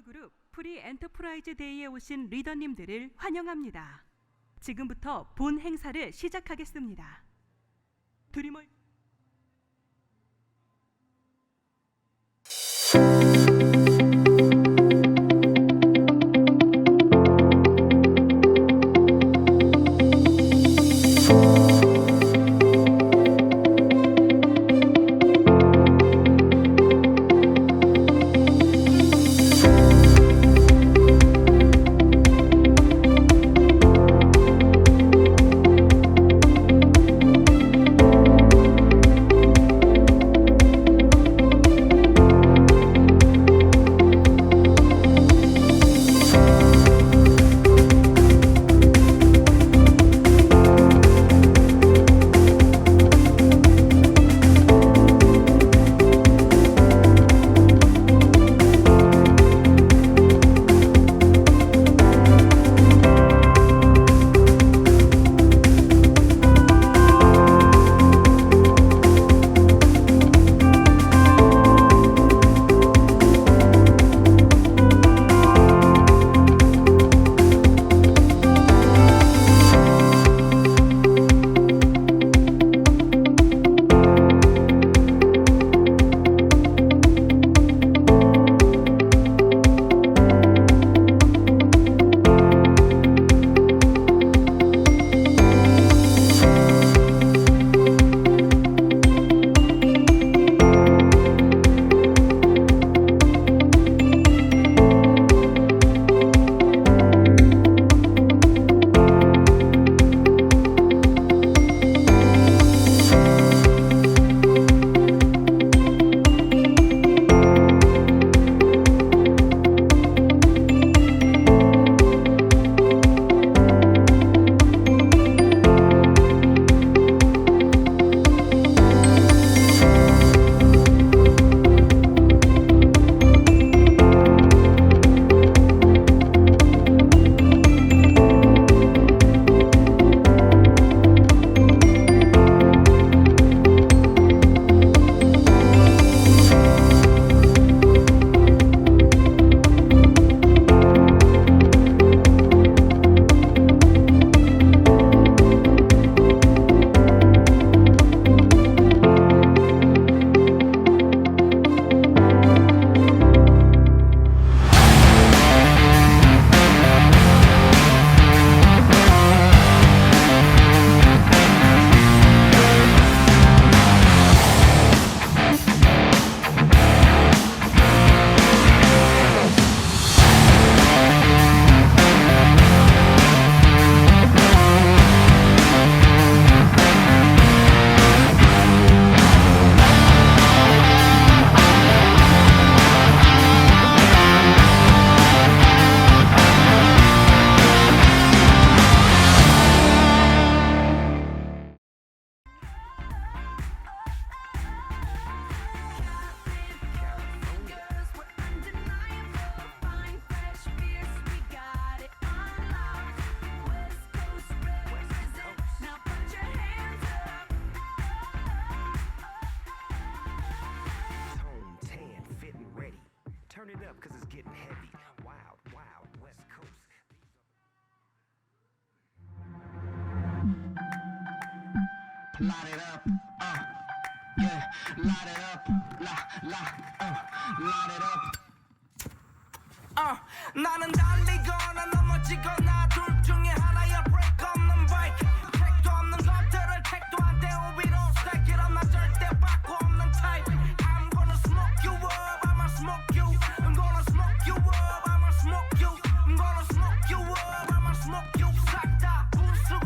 워드그룹 프리 엔터프라이즈 데이에 오신 리더님들을 환영합니다. 지금부터 본 행사를 시작하겠습니다. 드리머 Turn it up cause it's getting heavy. Wild, wild, West Coast. Light it up, yeah, light it up, light it up. 나는 달리거나 넘어지거나 둘 중에 하나야 break 없는 bike. 택도 없는 것들을 택도 안 떼어 we don't stack it up. 나 절대 바꾸 없는 type. I'm gonna smoke you up, I'ma smoke you. I'm gonna smoke you up, I'ma smoke you. I'm gonna smoke you up, I'ma smoke you. 싹 다 부수고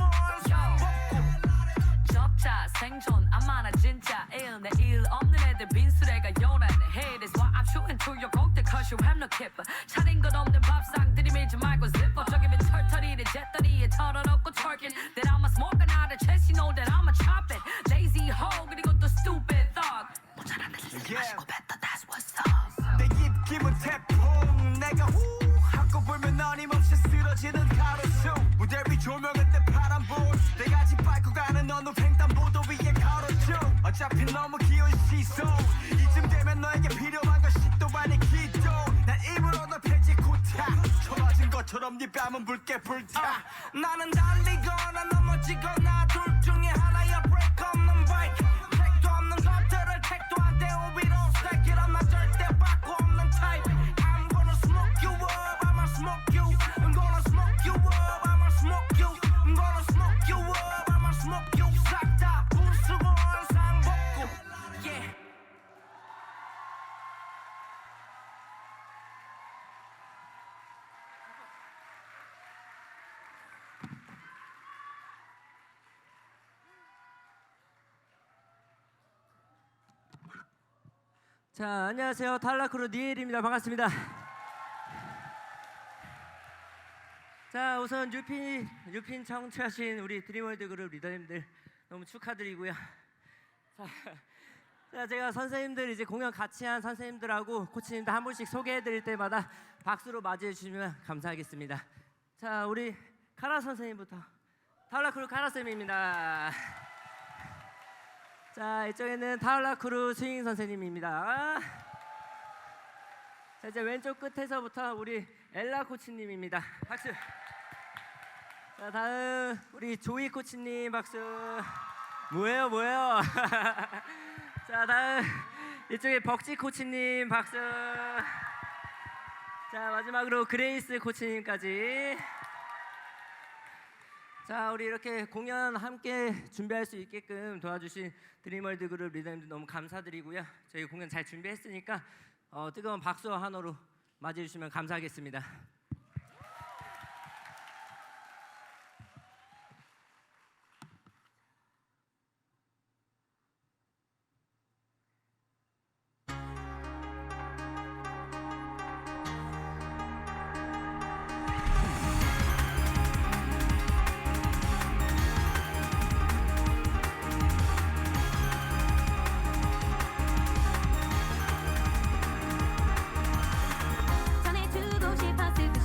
접자 생존 안 많아 진짜 일 내일 없는 애들 빈수레가 요란해. Hey that's why I'm shooting to your 곡들 cause you have no kipper. 차린 것 없는 밥상 들이밀지 말고 zipper. 저기면 털털이를 잿더리에 털어놓고 twerking. That I'm a smoker not a chest. You know that I'm a chop it. Lazy hoe 그리고 또 stupid thug. 모자란 애들 마시고 뱉다 that's what's up. 내 입김은 태풍 내가 후 하고 불면 어림없이 쓰러지는 가로수. 무대 위 조명은 내 파란불. 내가 집 밟고 가는 어느 횡단보도 위에 걸어줘. 어차피 너무 귀여운 시선. 이쯤 되면 너에게 필요한 것이 또 아니 기도. 난 입으로도 펼치 불처럼 네 뺨은 붉게 불타 나는 달리거나 넘어지거나 둘 중에 하나야 break 없는 bike 택도 없는 것들을 택도 안 떼고 we don't stack it up 나 절대 바꾸 없는 type I'm gonna smoke you up I'ma smoke you I'm gonna smoke you up I'ma smoke you I'm gonna smoke you up I'ma smoke you 싹 다 부수고 항상 벗고 yeah 자, 안녕하세요. 탈락크루 니엘입니다. 반갑습니다. 자, 우선 뉴핀 청취하신 우리 드림월드 그룹 리더님들 너무 축하드리고요. 자, 제가 선생님들 이제 공연 같이 한 선생님들하고 코치님들 한 분씩 소개해드릴 때마다 박수로 맞이해 주시면 감사하겠습니다. 자, 우리 카라 선생님부터. 탈락크루 카라 쌤입니다. 자, 이쪽에는 탈락크루 스윙 선생님입니다. 자, 이제 왼쪽 끝에서부터 우리 엘라 코치님입니다. 박수. 자, 다음 우리 조이 코치님 박수. 뭐예요? 자, 다음 이쪽에 벅지 코치님 박수. 자, 마지막으로 그레이스 코치님까지. 자, 우리 이렇게 공연 함께 준비할 수 있게끔 도와주신 드림월드 그룹 리더님들 너무 감사드리고요. 저희 공연 잘 준비했으니까 뜨거운 박수와 환호로 맞이해 주시면 감사하겠습니다. 전해주고 싶었을 그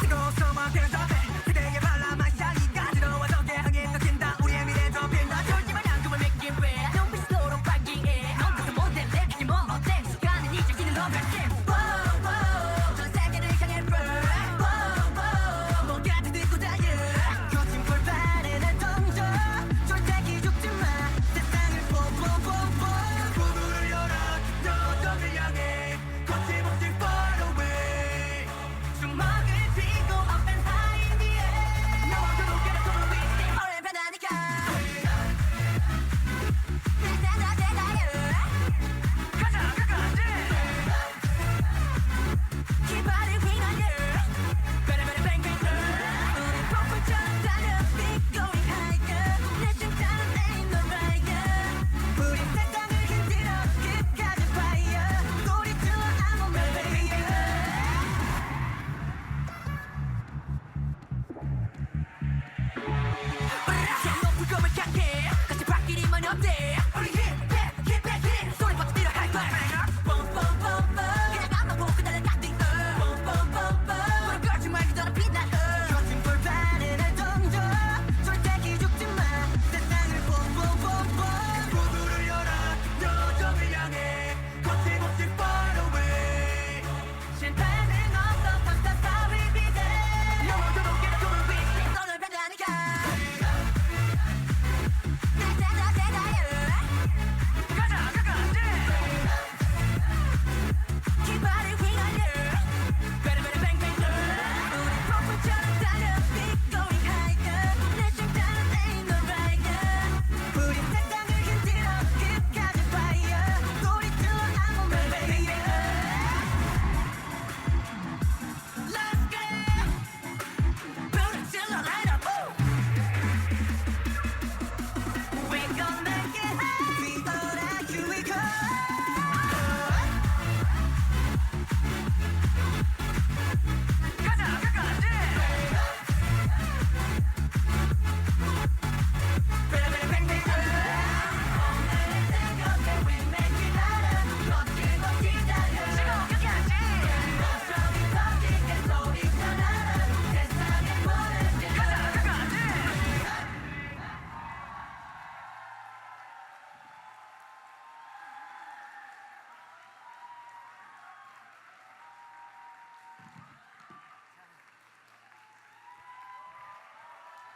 뜨거워서만 대답해 그대에게 발라만 샤니까 들어와서 개항에 떴긴다 우리의 미래도 빛나 쫄지만 양금을 믿긴 왜 눈빛으로 발기해 넌 그저 못될래 이게 뭐 어때 시간은 이 자신을 넘갈게 전 세계를 향해 run 모두 듣고 달려 거친 불판에 날 던져 절대 기죽지마 세상을 뽀뽀뽀뽀 구두를 열어 너덕을 향해 거침없이 far away 주먹을 쥐고 up and high in the air 너와 그렇게 돌아 위에 오래 변하니까 세상과 대가요 가자 끝까지 기발을 휘날려 베레베레 뱅뱅 우리 폭풍처럼 달려 Keep going higher 내 심장은 ain't no liar 우리 세상을 흔들어 끝까지 fire 소리질러 I'm on my way 저 높은 꿈을 향해 같이 바뀌리만 없대 우리 힙백 소리 버티려 할 거야 뽕뽕뽕뽕 그냥 앞만 보고 날아가디 뽕뽕뽕뽕 무릎 꿇지 말고 저는 빛나 거친 불판에 날 던져 절대 기죽지마 세상을 뽀뽀뽀뽀 구두를 열어 너덕을 향해 거침없이 far away 실패는 없어 탑탑 따위 비대 너와 그렇게 돌아 위에 너를 변하니까 내 세상 대가요 가자 끝까지 기발을 휘날려 베레베레 뱅뱅 우리 폭풍처럼 달려 Keep going higher 내 심장은 ain't no liar 우리 세상을 흔들어 끝까지 fire 소리질러 I'm on my way Let's get it 부르질러 light up We gon' make it high We all are here we go 가자 끝까지 베레베레 뱅뱅 We make it harder 버티고 기다려 지금 끝까지 소리 터지게 소리가 나는 세상에 모든 가자 끝까지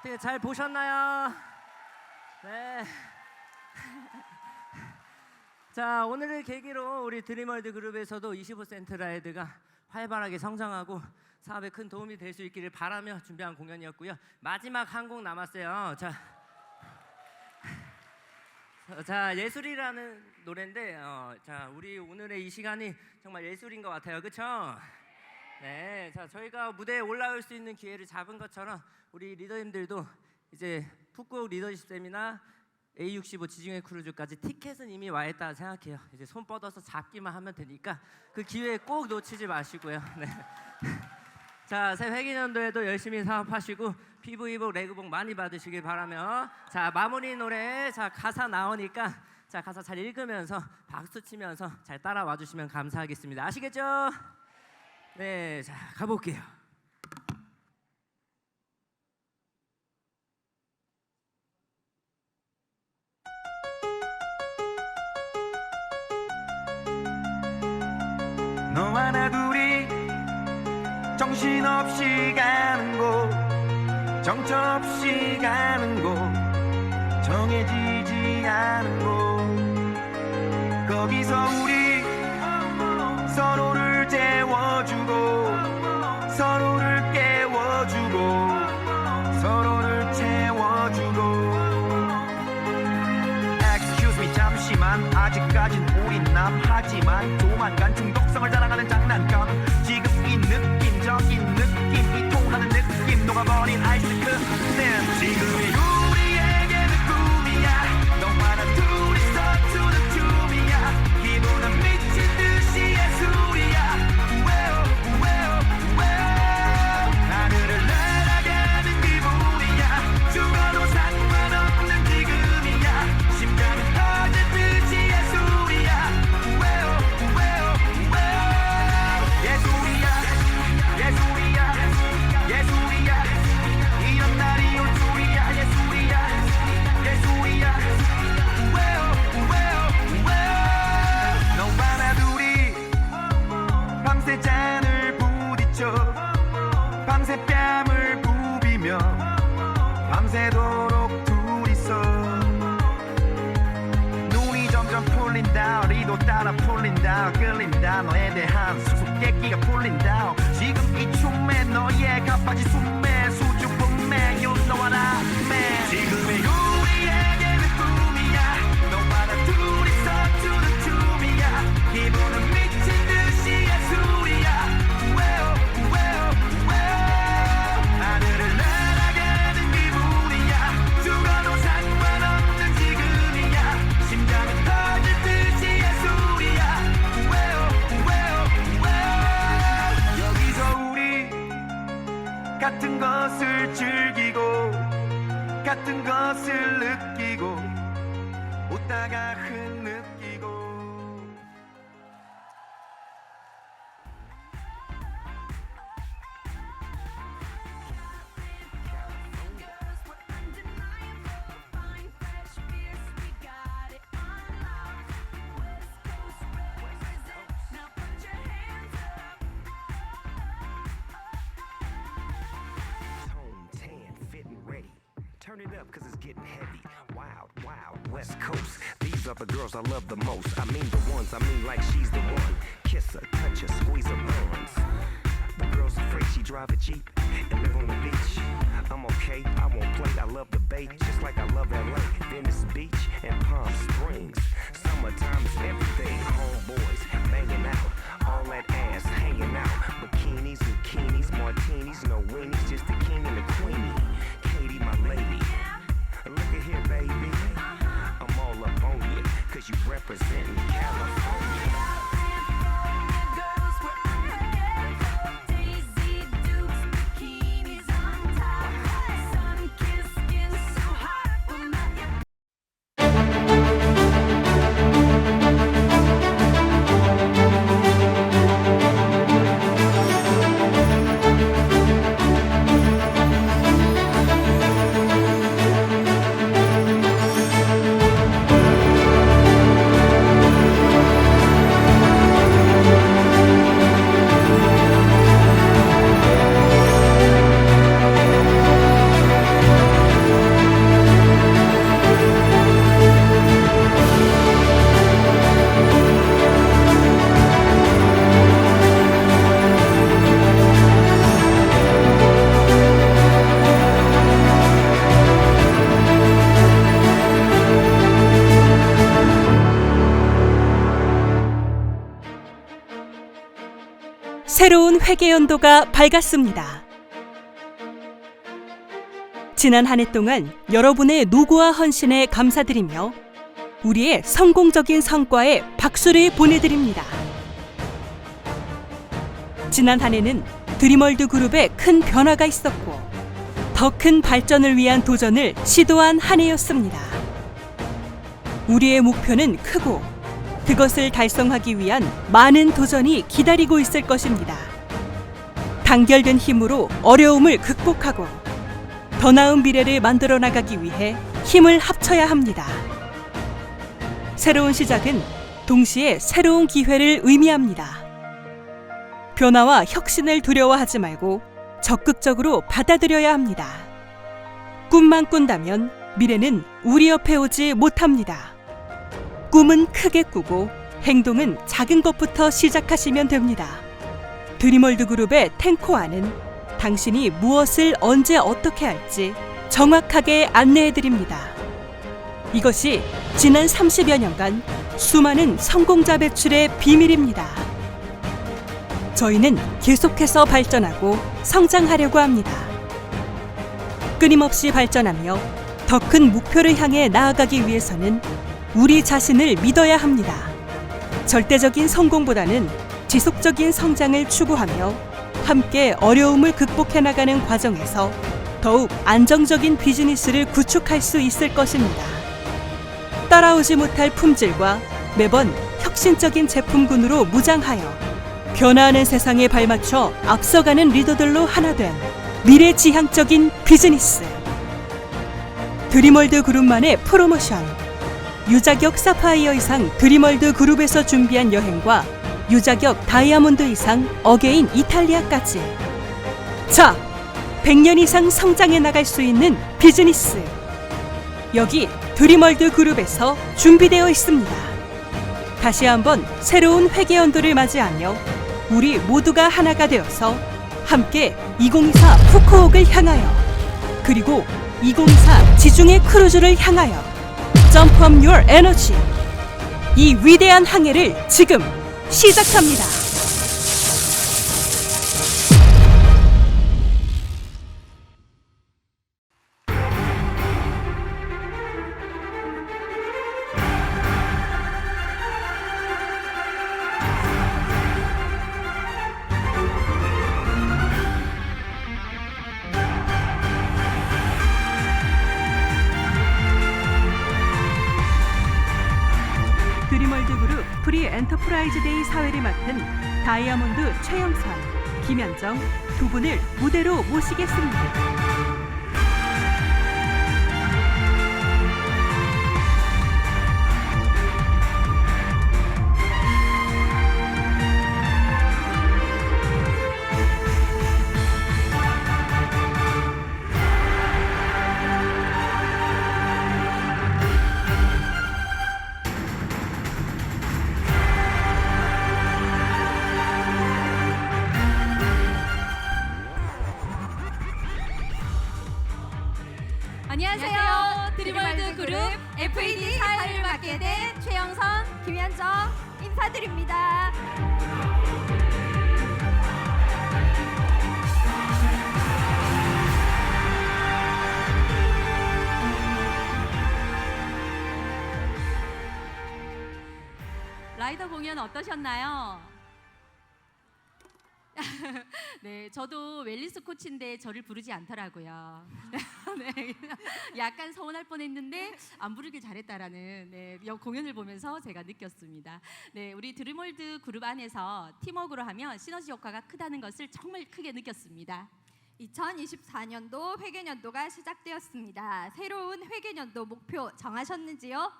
되게 잘 보셨나요? 네. 자, 오늘을 계기로 우리 드림월드 그룹에서도 25센트 라이드가 활발하게 성장하고 사업에 큰 도움이 될 수 있기를 바라며 준비한 공연이었고요. 마지막 한 곡 남았어요. 자, 예술이라는 노래인데, 자, 우리 오늘의 이 시간이 정말 예술인 것 같아요, 그렇죠? 네, 자, 저희가 무대에 올라올 수 있는 기회를 잡은 것처럼 우리 리더님들도 이제 풋곡 리더십 세미나 A65 지중해 크루즈까지 티켓은 이미 와 있다 생각해요. 이제 손 뻗어서 잡기만 하면 되니까 그 기회 꼭 놓치지 마시고요. 네. 자, 새 회기년도에도 열심히 사업하시고 피부이복 레그복 많이 받으시길 바라며, 자, 마무리 노래, 자, 가사 나오니까 자, 가사 잘 읽으면서 박수 치면서 잘 따라와 주시면 감사하겠습니다. 아시겠죠? 네, 자, 가볼게요. 너와 나 둘이 정신없이 가는 곳 정처없이 가는 곳 정해지지 않은 곳 거기서 우리 서로를 재워주고 서로를 깨워주고 서로를 채워주고 Excuse me 잠시만 아직까진 우린 남하지만 조만간 중독성을 자랑하는 장난감 지금 이 느낌적인 느낌이 통하는 느낌 녹아버린 아이스크림 지금이 우리에게는 꿈이야 너와 나 둘이서 추는 춤이야 기분은 미친 듯이 예술이야 우에오 우에오 우에오 하늘을 날아가는 기분이야 죽어도 상관없는 지금이야 심장은 터질 듯이 예술이야 우에오 우에오 우에오 예술이야 예술이야 쏠린다 리도 따라 풀린다 끌린다 너에 대한 수수께끼가 풀린다 지금 이 춤에 너의 가빠진 숨에 수줍음에 You know what I mean 지금의 우리에게는 꿈이야 너와 나 둘이서 추는 춤이야 기분은 미친 듯이 예술이야 우에오 우에오 우에오 하늘을 날아가는 기분이야 죽어도 상관없는 지금이야 심장은 터질 듯이 예술이야 우에오 우에오 우에오 여기서 우리 같은 것을 즐기고 같은 것을 느끼고 웃다가 흐느끼고 Tone 10, fitting ready. Turn it up cause it's getting heavy. Wild, wild, West Coast. These are the girls I love the most. I mean the ones, I mean like she's the one. Kiss her, touch her, squeeze her bones. The girl's afraid she drive a Jeep and live on the beach. I'm okay, I won't play, I love the bay. Just like I love LA, Venice Beach and Palm Springs. Summertime is everything. Homeboys banging out, all that ass hanging out. Bikinis, zucchinis, martinis, no weenies, just the king and the queenie. Katie, my lady. Look at here, baby. I'm all up on you, cause you representing California. 새로운 회개 연도가 밝았습니다. 지난 한 해 동안 여러분의 노고와 헌신에 감사드리며 우리의 성공적인 성과에 박수를 보내드립니다. 지난 한 해는 드림월드 그룹에 큰 변화가 있었고 더 큰 발전을 위한 도전을 시도한 한 해였습니다. 우리의 목표는 크고 그것을 달성하기 위한 많은 도전이 기다리고 있을 것입니다. 단결된 힘으로 어려움을 극복하고 더 나은 미래를 만들어 나가기 위해 힘을 합쳐야 합니다. 새로운 시작은 동시에 새로운 기회를 의미합니다. 변화와 혁신을 두려워하지 말고 적극적으로 받아들여야 합니다. 꿈만 꾼다면 미래는 우리 옆에 오지 못합니다. 꿈은 크게 꾸고 행동은 작은 것부터 시작하시면 됩니다. 드림월드 그룹의 탱코아는 당신이 무엇을 언제 어떻게 할지 정확하게 안내해드립니다. 이것이 지난 30여 년간 수많은 성공자 배출의 비밀입니다. 저희는 계속해서 발전하고 성장하려고 합니다. 끊임없이 발전하며 더 큰 목표를 향해 나아가기 위해서는 우리 자신을 믿어야 합니다. 절대적인 성공보다는 지속적인 성장을 추구하며 함께 어려움을 극복해 나가는 과정에서 더욱 안정적인 비즈니스를 구축할 수 있을 것입니다. 따라오지 못할 품질과 매번 혁신적인 제품군으로 무장하여 변화하는 세상에 발맞춰 앞서가는 리더들로 하나 된 미래지향적인 비즈니스. 드림월드 그룹만의 프로모션. 유자격 사파이어 이상 드림월드 그룹에서 준비한 여행과 유자격 다이아몬드 이상 어게인 이탈리아까지. 자, 100년 이상 성장해 나갈 수 있는 비즈니스. 여기 드림월드 그룹에서 준비되어 있습니다. 다시 한번 새로운 회계 연도를 맞이하며 우리 모두가 하나가 되어서 함께 2024 푸꾸옥을 향하여 그리고 2024 지중해 크루즈를 향하여 Jump up your energy. 이 위대한 항해를 지금 시작합니다. 드림월드 그룹 프리 엔터프라이즈 데이 사회를 맡은 다이아몬드 최영선, 김현정 두 분을 무대로 모시겠습니다. 안녕하세요. 드림월드 그룹 FAD 사회를 맡게 된 최영선, 김현정 인사드립니다. 라이더 공연 어떠셨나요? 네, 저도 웰리스 코치인데 저를 부르지 않더라고요. 네, 약간 서운할 뻔했는데 안 부르길 잘했다라는 공연을 보면서 제가 느꼈습니다. 네, 우리 드림월드 그룹 안에서 팀워크로 하면 시너지 효과가 크다는 것을 정말 크게 느꼈습니다. 2024년도 회계년도가 시작되었습니다. 새로운 회계년도 목표 정하셨는지요?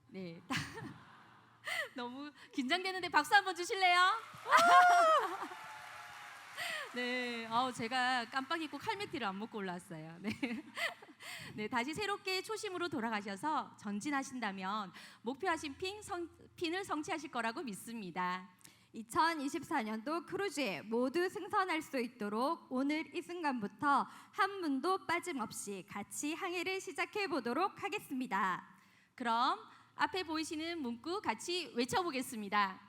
네. 너무 긴장되는데 박수 한번 주실래요? 네, 제가 깜빡 잊고 칼매티를 안 먹고 올라왔어요. 네. 네, 다시 새롭게 초심으로 돌아가셔서 전진하신다면 목표하신 핀을 성취하실 거라고 믿습니다. 2024년도 크루즈에 모두 승선할 수 있도록 오늘 이 순간부터 한 분도 빠짐없이 같이 항해를 시작해 보도록 하겠습니다. 그럼 앞에 보이시는 문구 같이 외쳐보겠습니다.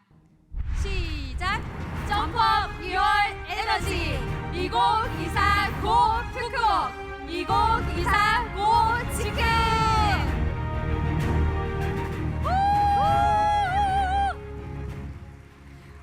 시작! Jump up your energy! 2024 고 푸꾸옥! 2024 고 지금!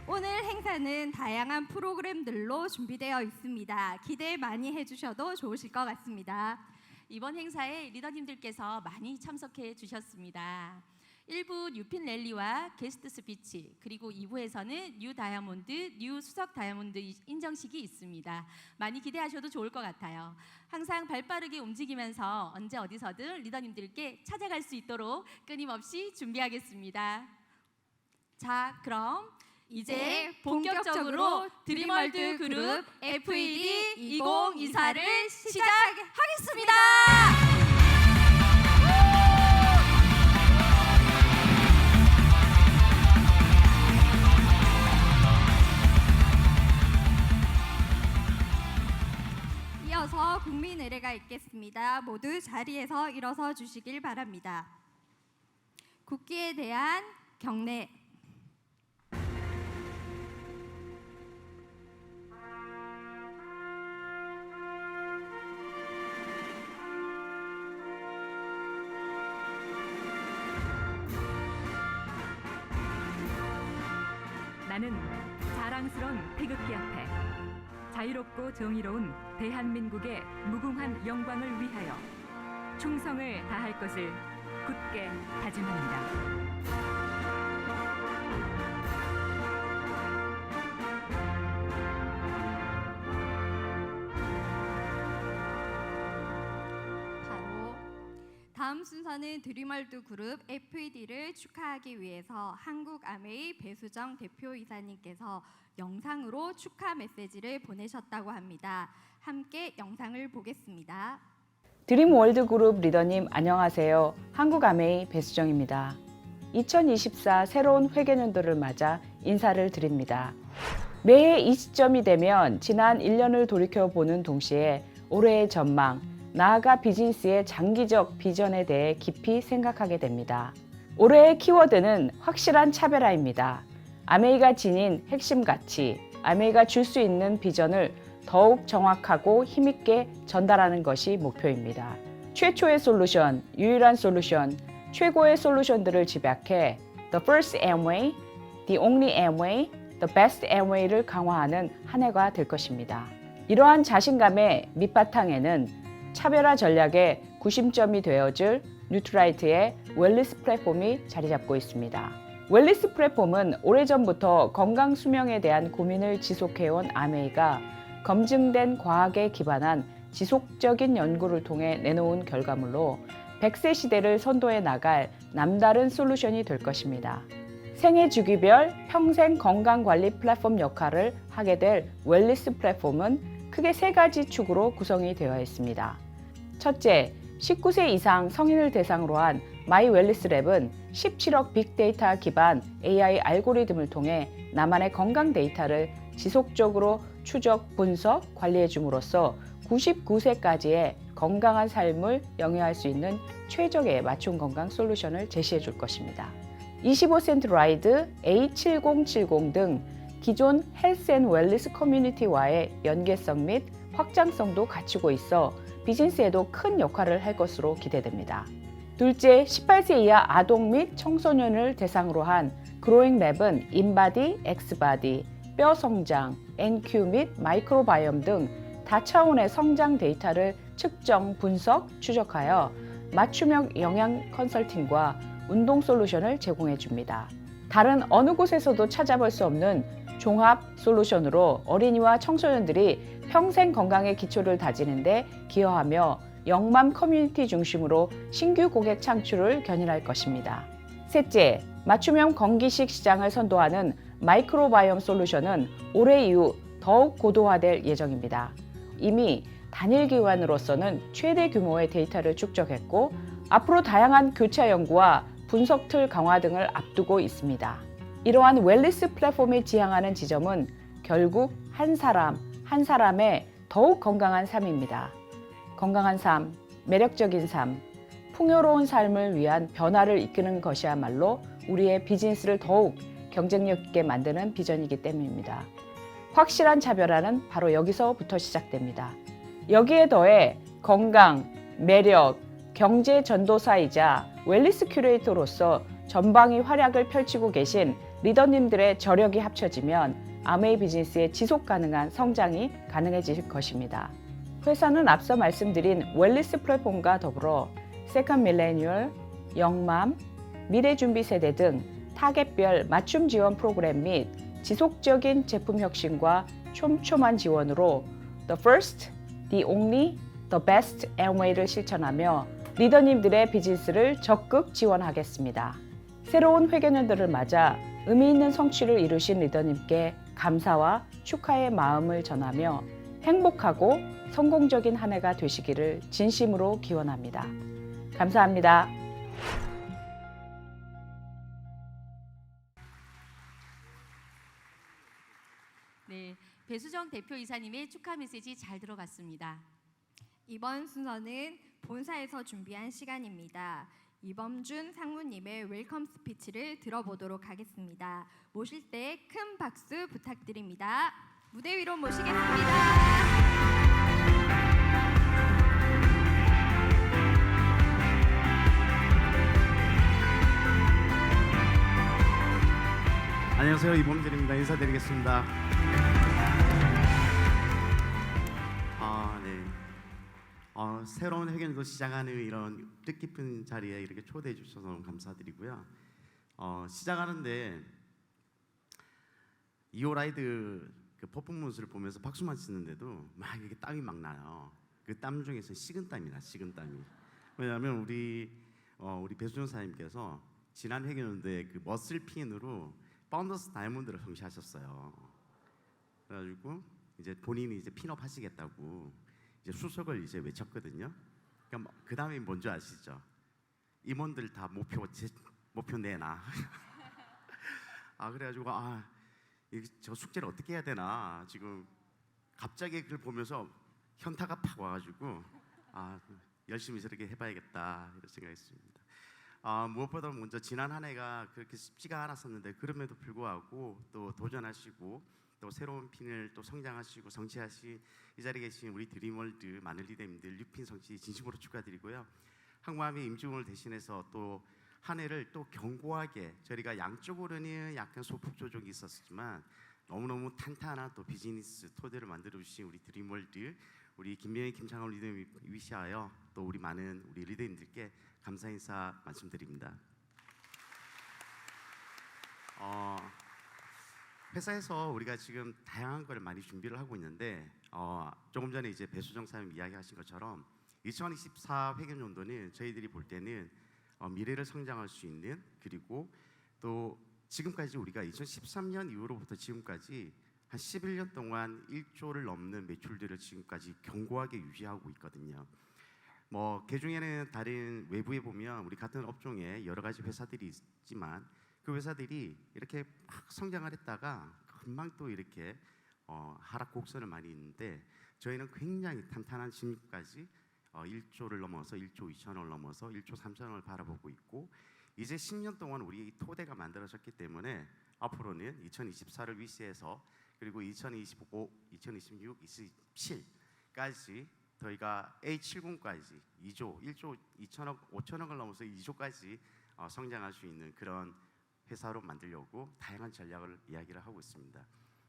오늘 행사는 다양한 프로그램들로 준비되어 있습니다. 기대 많이 해주셔도 좋으실 것 같습니다. 이번 행사에 리더님들께서 많이 참석해 주셨습니다. 1부 뉴핀 랠리와 게스트 스피치, 그리고 2부에서는 뉴 다이아몬드, 뉴 수석 다이아몬드 인정식이 있습니다. 많이 기대하셔도 좋을 것 같아요. 항상 발빠르게 움직이면서 언제 어디서든 리더님들께 찾아갈 수 있도록 끊임없이 준비하겠습니다. 자, 그럼 이제 본격적으로 드림월드 그룹 FAD 2024를 시작하겠습니다. 이어서 국민 의례가 있겠습니다. 모두 자리에서 일어서 주시길 바랍니다. 국기에 대한 경례. 나는 자랑스러운 태극기 앞에 자유롭고 정의로운 대한민국의 무궁한 영광을 위하여 충성을 다할 것을 굳게 다짐합니다. 다음 순서는 드림월드 그룹 FAD를 축하하기 위해서 한국아메이 배수정 대표이사님께서 영상으로 축하 메시지를 보내셨다고 합니다. 함께 영상을 보겠습니다. 드림월드 그룹 리더님 안녕하세요. 한국아메이 배수정입니다. 2024 새로운 회계년도를 맞아 인사를 드립니다. 매해 이 시점이 되면 지난 1년을 돌이켜보는 동시에 올해의 전망, 나아가 비즈니스의 장기적 비전에 대해 깊이 생각하게 됩니다. 올해의 키워드는 확실한 차별화입니다. 아메이가 지닌 핵심 가치, 아메이가 줄 수 있는 비전을 더욱 정확하고 힘있게 전달하는 것이 목표입니다. 최초의 솔루션, 유일한 솔루션, 최고의 솔루션들을 집약해 The First Amway, The Only Amway, The Best Amway를 강화하는 한 해가 될 것입니다. 이러한 자신감의 밑바탕에는 차별화 전략의 구심점이 되어줄 뉴트라이트의 웰리스 플랫폼이 자리 잡고 있습니다. 웰리스 플랫폼은 오래전부터 건강 수명에 대한 고민을 지속해온 아메이가 검증된 과학에 기반한 지속적인 연구를 통해 내놓은 결과물로 100세 시대를 선도해 나갈 남다른 솔루션이 될 것입니다. 생애 주기별 평생 건강관리 플랫폼 역할을 하게 될 웰리스 플랫폼은 크게 세 가지 축으로 구성이 되어 있습니다. 첫째, 19세 이상 성인을 대상으로 한 마이 웰리스 랩은 17억 빅데이터 기반 AI 알고리즘을 통해 나만의 건강 데이터를 지속적으로 추적, 분석, 관리해 줌으로써 99세까지의 건강한 삶을 영위할 수 있는 최적의 맞춤 건강 솔루션을 제시해 줄 것입니다. 25센트 라이드, A7070 등 기존 헬스 앤 웰리스 커뮤니티와의 연계성 및 확장성도 갖추고 있어 비즈니스에도 큰 역할을 할 것으로 기대됩니다. 둘째, 18세 이하 아동 및 청소년을 대상으로 한 그로잉 랩은 인바디, 엑스바디, 뼈 성장, NQ 및 마이크로바이옴 등 다차원의 성장 데이터를 측정, 분석, 추적하여 맞춤형 영양 컨설팅과 운동 솔루션을 제공해 줍니다. 다른 어느 곳에서도 찾아볼 수 없는 종합 솔루션으로 어린이와 청소년들이 평생 건강의 기초를 다지는데 기여하며 영맘 커뮤니티 중심으로 신규 고객 창출을 견인할 것입니다. 셋째, 맞춤형 건기식 시장을 선도하는 마이크로바이옴 솔루션은 올해 이후 더욱 고도화될 예정입니다. 이미 단일 기관으로서는 최대 규모의 데이터를 축적했고 앞으로 다양한 교차 연구와 분석 툴 강화 등을 앞두고 있습니다. 이러한 웰리스 플랫폼이 지향하는 지점은 결국 한 사람의 더욱 건강한 삶입니다. 건강한 삶, 매력적인 삶, 풍요로운 삶을 위한 변화를 이끄는 것이야말로 우리의 비즈니스를 더욱 경쟁력 있게 만드는 비전이기 때문입니다. 확실한 차별화는 바로 여기서부터 시작됩니다. 여기에 더해 건강, 매력, 경제 전도사이자 웰리스 큐레이터로서 전방위 활약을 펼치고 계신 리더님들의 저력이 합쳐지면 아메이 비즈니스의 지속 가능한 성장이 가능해질 것입니다. 회사는 앞서 말씀드린 웰리스 플랫폼과 더불어 세컨 밀레니얼, 영맘, 미래준비 세대 등 타겟별 맞춤 지원 프로그램 및 지속적인 제품 혁신과 촘촘한 지원으로 The First, The Only, The Best Amway를 실천하며 리더님들의 비즈니스를 적극 지원하겠습니다. 새로운 회계년도를 맞아 의미 있는 성취를 이루신 리더님께 감사와 축하의 마음을 전하며 행복하고 성공적인 한 해가 되시기를 진심으로 기원합니다. 감사합니다. 네, 배수정 대표이사님의 축하 메시지 잘 들어갔습니다. 이번 순서는 본사에서 준비한 시간입니다. 이범준 상무님의 웰컴 스피치를 들어보도록 하겠습니다. 모실 때 큰 박수 부탁드립니다. 무대 위로 모시겠습니다. 안녕하세요, 이범준입니다. 인사드리겠습니다. 새로운 회견도 시작하는 이런 뜻깊은 자리에 이렇게 초대해 주셔서 너무 감사드리고요. 시작하는데 이오라이드 그 퍼포먼스를 보면서 박수만 치는데도 막 이렇게 땀이 막 나요. 그 땀 중에서 식은땀이 나, 식은땀이. 왜냐하면 우리 배수정 사님께서 지난 회견인데 그 머슬핀으로 파운더스 다이아몬드를 성취하셨어요. 그래가지고 이제 본인이 이제 핀업 하시겠다고 이제 수석을 이제 외쳤거든요. 그 다음에 뭔지 아시죠? 임원들 다 목표 내놔. 그래가지고 저 숙제를 어떻게 해야 되나 지금 갑자기 그걸 보면서 현타가 팍 와가지고 열심히 저렇게 해봐야겠다 이런 생각했습니다. 무엇보다 먼저 지난 한 해가 그렇게 쉽지가 않았었는데 그럼에도 불구하고 또 도전하시고 또 새로운 핀을 또 성장하시고 성취하신 이 자리에 계신 우리 드림월드 많은 리더님들 뉴핀 성취 진심으로 축하드리고요. 한국마음의 임직원을 대신해서 또 한 해를 또 견고하게 저희가 양쪽으로는 약간 소폭 조정이 있었지만 너무너무 탄탄한 또 비즈니스 토대를 만들어 주신 우리 드림월드 우리 김명희 김창원 리더님 위시하여 또 우리 많은 우리 리더님들께 감사 인사 말씀드립니다. 회사에서 우리가 지금 다양한 걸 많이 준비를 하고 있는데 조금 전에 이제 배수정 사장님 이야기하신 것처럼 2024 회계연도는 저희들이 볼 때는 미래를 성장할 수 있는 그리고 또 지금까지 우리가 2013년 이후로부터 지금까지 한 11년 동안 1조를 넘는 매출들을 지금까지 견고하게 유지하고 있거든요. 그중에는 다른 외부에 보면 우리 같은 업종에 여러 가지 회사들이 있지만 그 회사들이 이렇게 막 성장을 했다가 금방 또 이렇게 하락 곡선을 많이 있는데 저희는 굉장히 탄탄한 진입까지 1조를 넘어서 1조 2천억을 넘어서 1조 3천억을 바라보고 있고 이제 10년 동안 우리 이 토대가 만들어졌기 때문에 앞으로는 2024를 위시해서 그리고 2025, 2026, 2027까지 저희가 A70까지 2조, 1조 2천억, 5천억을 넘어서 2조까지 성장할 수 있는 그런 회사로 만들려고 다양한 전략을 이야기를 하고 있습니다.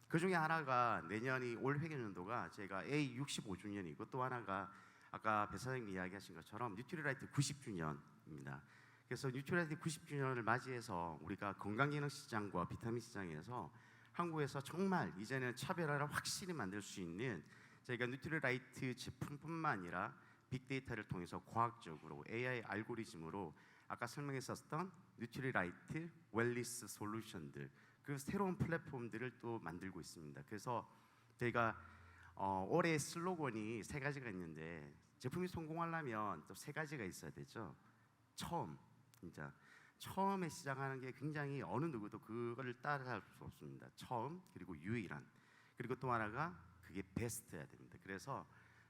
그 중에 하나가 내년이 올 회계연도가 저희가 A65주년이고 또 하나가 아까 배 사장님 이야기하신 것처럼 뉴트리라이트 90주년입니다. 그래서 뉴트리라이트 90주년을 맞이해서 우리가 건강기능 시장과 비타민 시장에서 한국에서 정말 이제는 차별화를 확실히 만들 수 있는 저희가 뉴트리라이트 제품뿐만 아니라 빅데이터를 통해서 과학적으로 AI 알고리즘으로 아까 설명했었던 뉴트리라이트 웰리스 솔루션들 그 새로운 플랫폼들을 또 만들고 있습니다. 그래서 저희가 올해 슬로건이 3가지가 있는데 제품이 성공하려면 또 3가지가 있어야 되죠. 처음에 시작하는 게 굉장히 어느 누구도 그거를 따라갈 수 없습니다. 처음 그리고 유일한 그리고 또 하나가 그게 베스트여야 됩니다. 그래서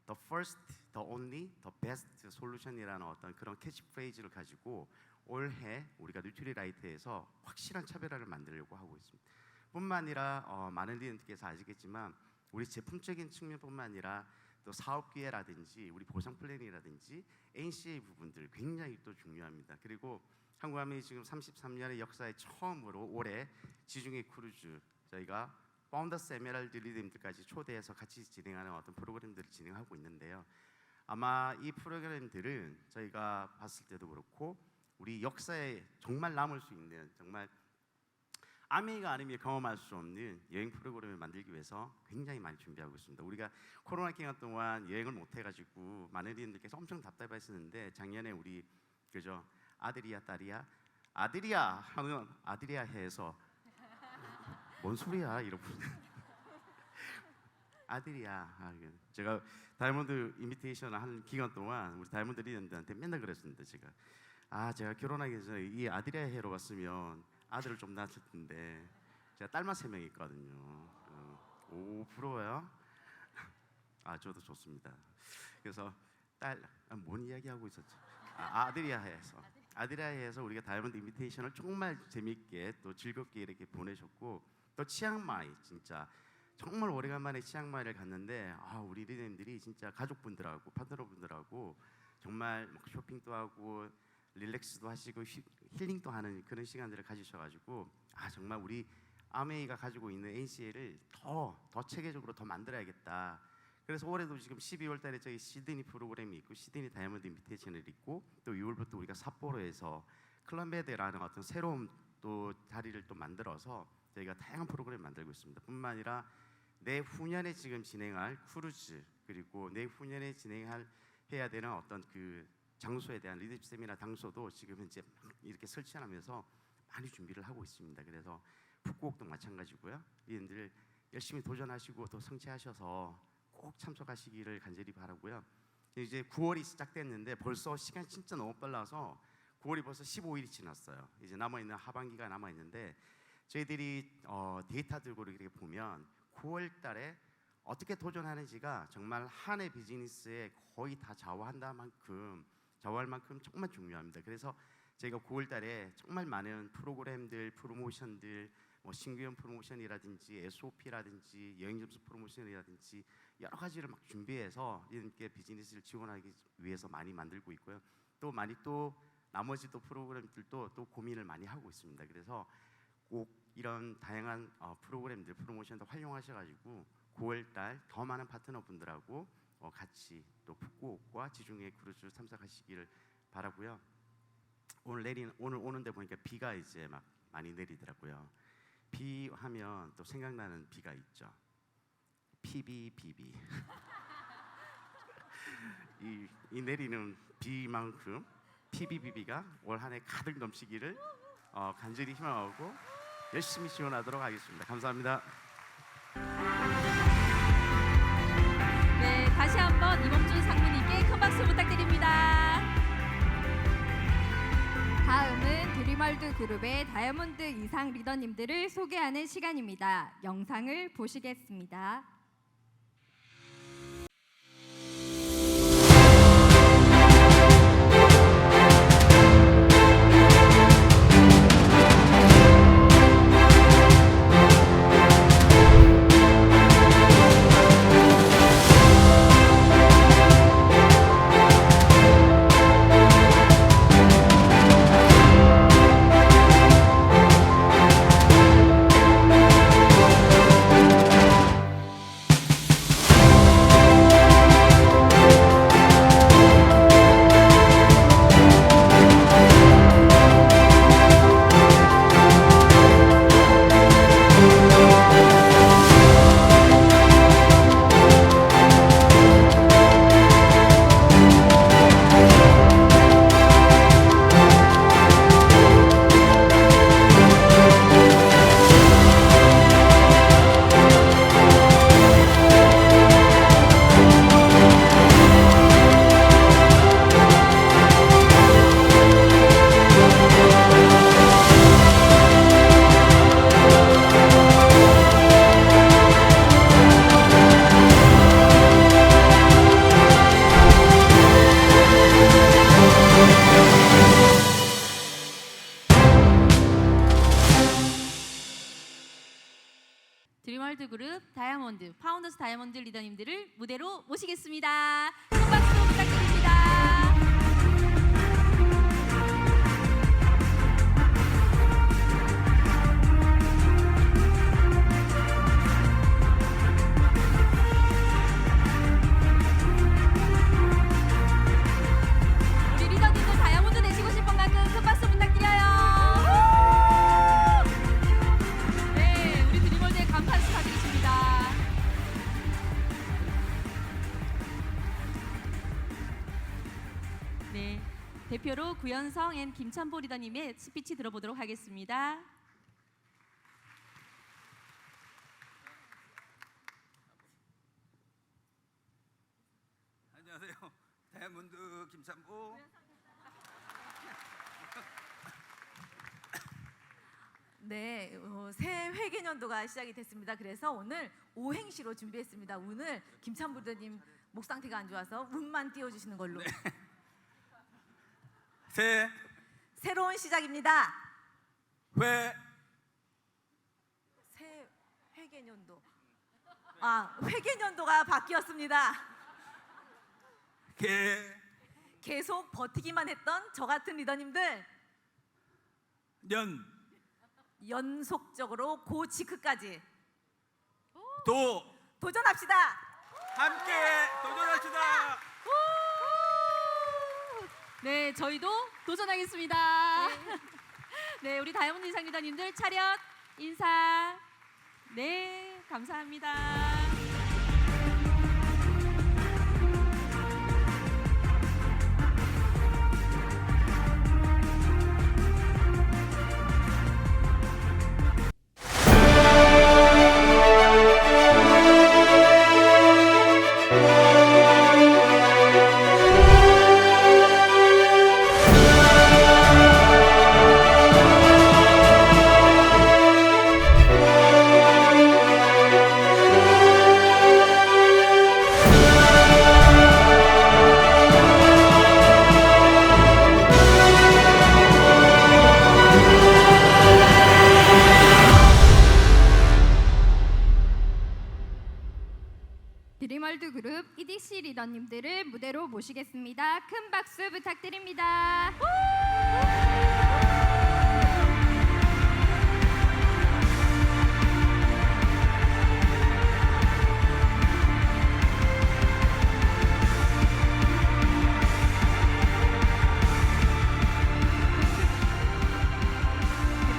the first, the only, the best solution이라는 어떤 그런 캐치프레이즈를 가지고 올해 우리가 뉴트리라이트에서 확실한 차별화를 만들려고 하고 있습니다. 뿐만 아니라 많은 리더님께서 아시겠지만 우리 제품적인 측면뿐만 아니라 또 사업 기회라든지 우리 보상 플랜이라든지 NCA 부분들 굉장히 또 중요합니다. 그리고 한국함이 지금 33년의 역사에 처음으로 올해 지중해 크루즈 저희가 파운더스 에메랄드 리더님들까지 초대해서 같이 진행하는 어떤 프로그램들을 진행하고 있는데요. 아마 이 프로그램들은 저희가 봤을 때도 그렇고 우리 역사에 정말 남을 수 있는 정말 아메이가 아니면 경험할 수 없는 여행 프로그램을 만들기 위해서 굉장히 많이 준비하고 있습니다. 우리가 코로나 기간 동안 여행을 못 해가지고 많은 분들께서 엄청 답답했었는데 작년에 우리 그죠 아들이야 딸이야 아들이야 하면 아들이야 해서 뭔 소리야 이러고 아들이야 제가 다이아몬드 인비테이션을 하는 기간 동안 우리 다이아몬드 리더들한테 맨날 그랬습니다. 제가 결혼하기 전에 이 아들이야 해로 갔으면 아들을 좀 낳았을 텐데 제가 딸만 3명 있거든요. 오 부러워요? 저도 좋습니다. 그래서 뭔 이야기하고 있었지? 아드리아해에서 우리가 다이아몬드 인비테이션을 정말 재밌게 또 즐겁게 이렇게 보내셨고 또 치앙마이 진짜 정말 오래간만에 치앙마이를 갔는데 우리 리더님들이 진짜 가족분들하고 파트너분들하고 정말 쇼핑도 하고 릴렉스도 하시고 힐링도 하는 그런 시간들을 가지셔가지고 정말 우리 아메이가 가지고 있는 NCA를 더 체계적으로 더 만들어야겠다. 그래서 올해도 지금 12월 달에 저희 시드니 프로그램이 있고 시드니 다이아몬드 인비테이션을 있고 또 6월부터 우리가 삿포로에서 클럽메드라는 어떤 새로운 또 자리를 또 만들어서 저희가 다양한 프로그램을 만들고 있습니다. 뿐만 아니라 내후년에 지금 진행할 크루즈 그리고 내후년에 해야 되는 어떤 그 장소에 대한 리더십 세미나 장소도 지금 현재 이렇게 설치하면서 많이 준비를 하고 있습니다. 그래서 북구옥도 마찬가지고요. 이분들 열심히 도전하시고 또 성취하셔서 꼭 참석하시기를 간절히 바라고요. 이제 9월이 시작됐는데 벌써 시간이 진짜 너무 빨라서 9월이 벌써 15일이 지났어요. 이제 남아있는 하반기가 남아있는데 저희들이 데이터 들고 이렇게 보면 9월 달에 어떻게 도전하는지가 정말 한 해 비즈니스에 거의 다 좌우할 만큼 정말 중요합니다. 그래서 저희가 9월 달에 정말 많은 프로그램들, 프로모션들, 뭐 신규형 프로모션이라든지 SOP라든지 여행 점수 프로모션이라든지 여러 가지를 막 준비해서 이렇게 비즈니스를 지원하기 위해서 많이 만들고 있고요. 또 나머지 또 프로그램들도 또 고민을 많이 하고 있습니다. 그래서 꼭 이런 다양한 프로그램들, 프로모션도 활용하셔가지고 9월달 더 많은 파트너분들하고 같이 또 푸꾸옥과 지중해 크루즈 참석하시기를 바라고요. 오늘 오는데 보니까 비가 이제 막 많이 내리더라고요. 비 하면 또 생각나는 비가 있죠. PBBB. 이 내리는 비만큼 PBBB가 올 한 해 가득 넘치기를 간절히 희망하고 열심히 지원하도록 하겠습니다. 감사합니다. 네, 다시 한번 이범준 상무님께 큰 박수 부탁드립니다. 다음은 드림월드 그룹의 다이아몬드 이상 리더님들을 소개하는 시간입니다. 영상을 보시겠습니다. 드림월드 그룹 다이아몬드 파운더스 다이아몬드 리더님들을 무대로 모시겠습니다. 큰 박수 부탁드립니다. 우리 리더님들 다이아몬드 되시고 싶은 만큼 큰 박수 부탁드려요. 네, 우리 드림월드의 간판 축하드리십니다. 네, 대표로 구현성 앤 김찬보 리더님의 스피치 들어보도록 하겠습니다. 안녕하세요. 다이아몬드 김찬보. 네, 새 회계년도가 시작이 됐습니다. 그래서 오늘 오행시로 준비했습니다. 오늘 김찬보 리더님 목 상태가 안 좋아서 운만 띄워주시는 걸로. 새 새로운 시작입니다. 새 회계년도. 회계년도가 바뀌었습니다. 계속 버티기만 했던 저 같은 리더님들 연속적으로 고지크까지 도전합시다. 함께 도전합시다. 네, 저희도 도전하겠습니다. 네, 우리 다이아몬드 이상 리더님들 차렷 인사. 네, 감사합니다. MC 리더님들을 무대로 모시겠습니다. 큰 박수 부탁드립니다.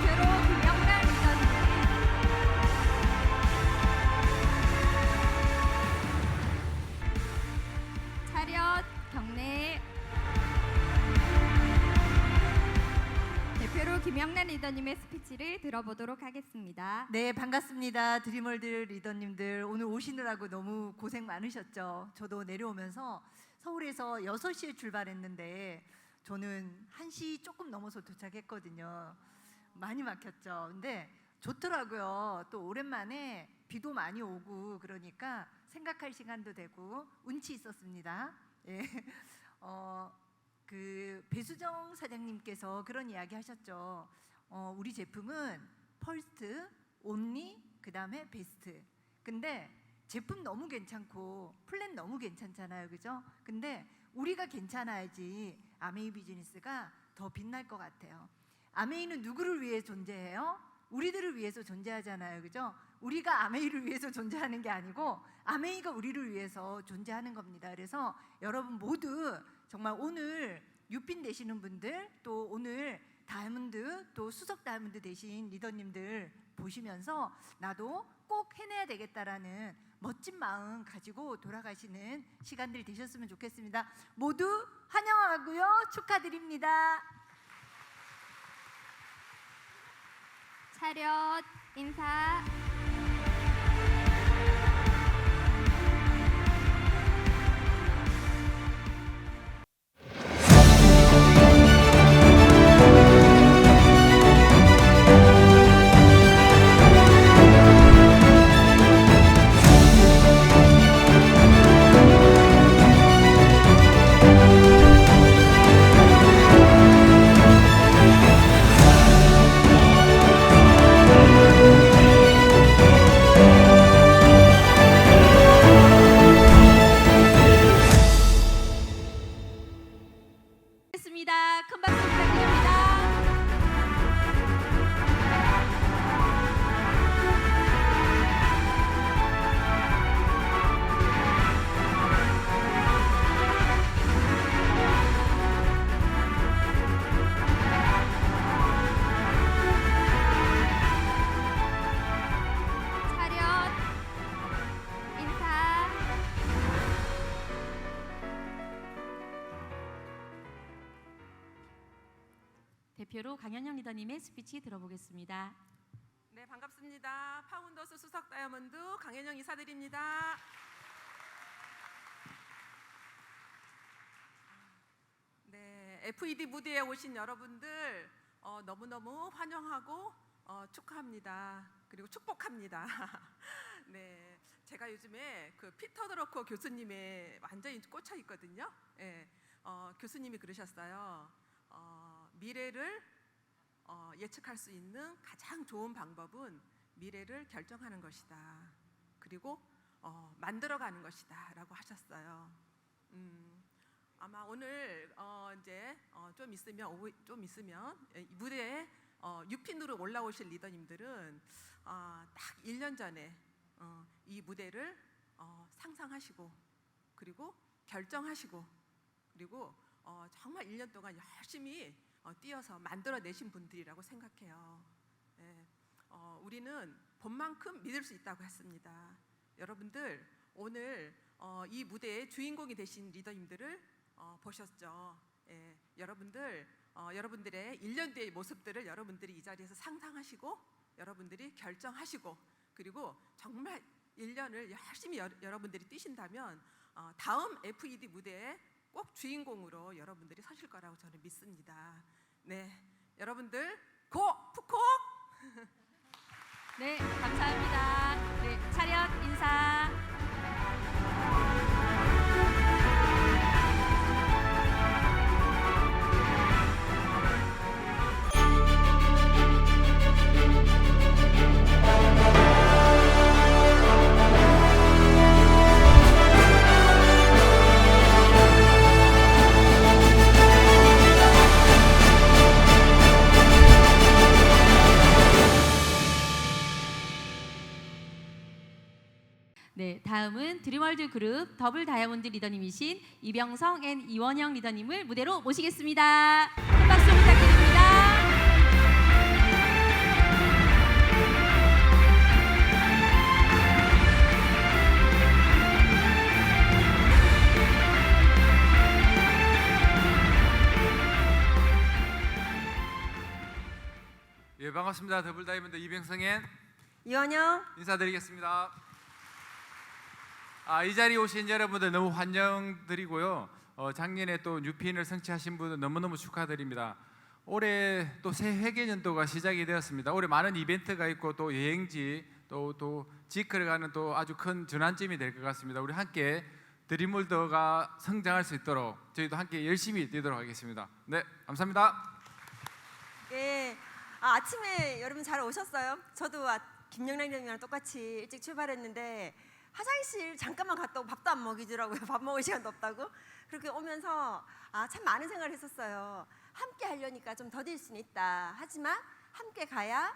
대표로 김영란 리더님, 차렷 경례. 대표로 김영란 리더님의 스피치를 들어보도록 하겠습니다. 네, 반갑습니다. 드림월드 리더님들 오늘 오시느라고 너무 고생 많으셨죠. 저도 내려오면서 서울에서 6시에 출발했는데 저는 1시 조금 넘어서 도착했거든요. 많이 막혔죠. 근데 좋더라고요. 또 오랜만에 비도 많이 오고 그러니까 생각할 시간도 되고 운치 있었습니다. 예. 그 배수정 사장님께서 그런 이야기 하셨죠. 우리 제품은 퍼스트, 온리, 그 다음에 베스트. 근데 제품 너무 괜찮고 플랜 너무 괜찮잖아요, 그죠? 근데 우리가 괜찮아야지 아메이 비즈니스가 더 빛날 것 같아요. 아메이는 누구를 위해 존재해요? 우리들을 위해서 존재하잖아요, 그죠? 우리가 아메이를 위해서 존재하는 게 아니고 아메이가 우리를 위해서 존재하는 겁니다. 그래서 여러분 모두 정말 오늘 유핀 되시는 분들, 또 오늘 다이아몬드, 또 수석 다이아몬드 되신 리더님들 보시면서 나도 꼭 해내야 되겠다라는 멋진 마음 가지고 돌아가시는 시간들 되셨으면 좋겠습니다. 모두 환영하고요, 축하드립니다. 차렷 인사. 큰 박수 부탁드립니다. 차렷 인사. 대표로 강현영 리더님의 스피치 들어보겠습니다. 네, 반갑습니다. 파운더스 수석 다이아몬드 강현영 이사드립니다. 네, FED 무대에 오신 여러분들 너무너무 환영하고 축하합니다. 그리고 축복합니다. 네, 제가 요즘에 그 피터 드러커 교수님의 완전히 꽂혀 있거든요. 네, 교수님이 그러셨어요. 미래를 예측할 수 있는 가장 좋은 방법은 미래를 결정하는 것이다. 그리고 만들어가는 것이다라고 하셨어요. 아마 오늘 이제 좀 있으면 이 무대에 유핀으로 올라오실 리더님들은 딱 1년 전에 이 무대를 상상하시고 그리고 결정하시고 그리고 정말 1년 동안 열심히 뛰어서 만들어내신 분들이라고 생각해요. 네, 우리는 본만큼 믿을 수 있다고 했습니다. 여러분들 오늘 이 무대의 주인공이 되신 리더님들을 보셨죠. 예, 여러분들의 1년 뒤의 모습들을 여러분들이 이 자리에서 상상하시고 여러분들이 결정하시고 그리고 정말 1년을 열심히 여러분들이 뛰신다면 다음 FED 무대에 꼭 주인공으로 여러분들이 서실 거라고 저는 믿습니다. 네, 여러분들 고! 푸콕! 네, 감사합니다. 네, 차렷 인사. 다음은 드림월드 그룹 더블 다이아몬드 리더님이신 이병성 앤 이원영 리더님을 무대로 모시겠습니다. 큰 박수 부탁드립니다. 예, 반갑습니다. 더블 다이아몬드 이병성엔 이원영 인사드리겠습니다. 이 자리에 오신 여러분들 너무 환영드리고요. 작년에 또 뉴핀을 성취하신 분들 너무너무 축하드립니다. 올해 또 새 회계년도가 시작이 되었습니다. 올해 많은 이벤트가 있고 또 여행지 또 지크를 가는 또 아주 큰 전환점이 될 것 같습니다. 우리 함께 드림월드가 성장할 수 있도록 저희도 함께 열심히 뛰도록 하겠습니다. 네, 감사합니다. 예, 아침에 여러분 잘 오셨어요? 저도 김영란 님이랑 똑같이 일찍 출발했는데 화장실 잠깐만 갔다 오고 밥도 안 먹이더라고요. 밥 먹을 시간도 없다고. 그렇게 오면서 참 많은 생각을 했었어요. 함께 하려니까 좀 더딜 수는 있다. 하지만 함께 가야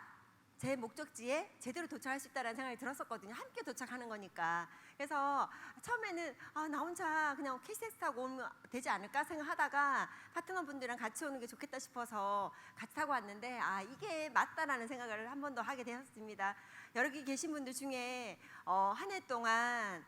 제 목적지에 제대로 도착할 수 있다는 생각이 들었었거든요. 함께 도착하는 거니까. 그래서 처음에는 나 혼자 그냥 KCX 타고 오면 되지 않을까 생각하다가 파트너분들이랑 같이 오는 게 좋겠다 싶어서 같이 타고 왔는데 이게 맞다라는 생각을 한 번 더 하게 되었습니다. 여기 계신 분들 중에 한 해 동안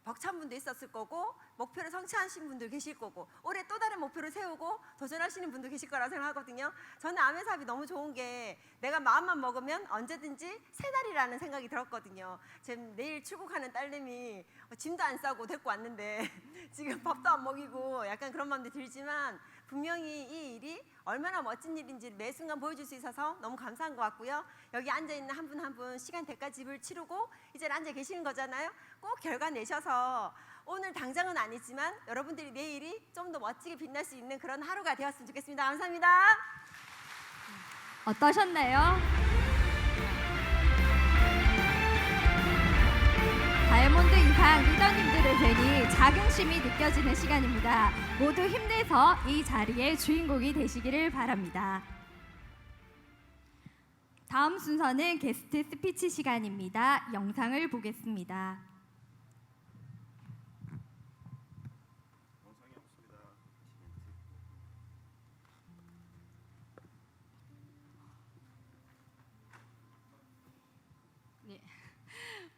벅찬 분도 있었을 거고 목표를 성취하신 분도 계실 거고 올해 또 다른 목표를 세우고 도전하시는 분도 계실 거라고 생각하거든요. 저는 아메사업이 너무 좋은 게 내가 마음만 먹으면 언제든지 새날이라는 생각이 들었거든요. 지금 내일 출국하는 딸내미 짐도 안 싸고 데리고 왔는데 지금 밥도 안 먹이고 약간 그런 마음도 들지만 분명히 이 일이 얼마나 멋진 일인지 매 순간 보여줄 수 있어서 너무 감사한 것 같고요. 여기 앉아있는 한 분 한 분 시간 대가집을 치르고 이제 앉아 계시는 거잖아요. 꼭 결과 내셔서 오늘 당장은 아니지만 여러분들이 내일이 좀 더 멋지게 빛날 수 있는 그런 하루가 되었으면 좋겠습니다. 감사합니다. 어떠셨나요? 다이아몬드 이상 리더님들을 뵈니 자긍심이 느껴지는 시간입니다. 모두 힘내서 이 자리의 주인공이 되시기를 바랍니다. 다음 순서는 게스트 스피치 시간입니다. 영상을 보겠습니다.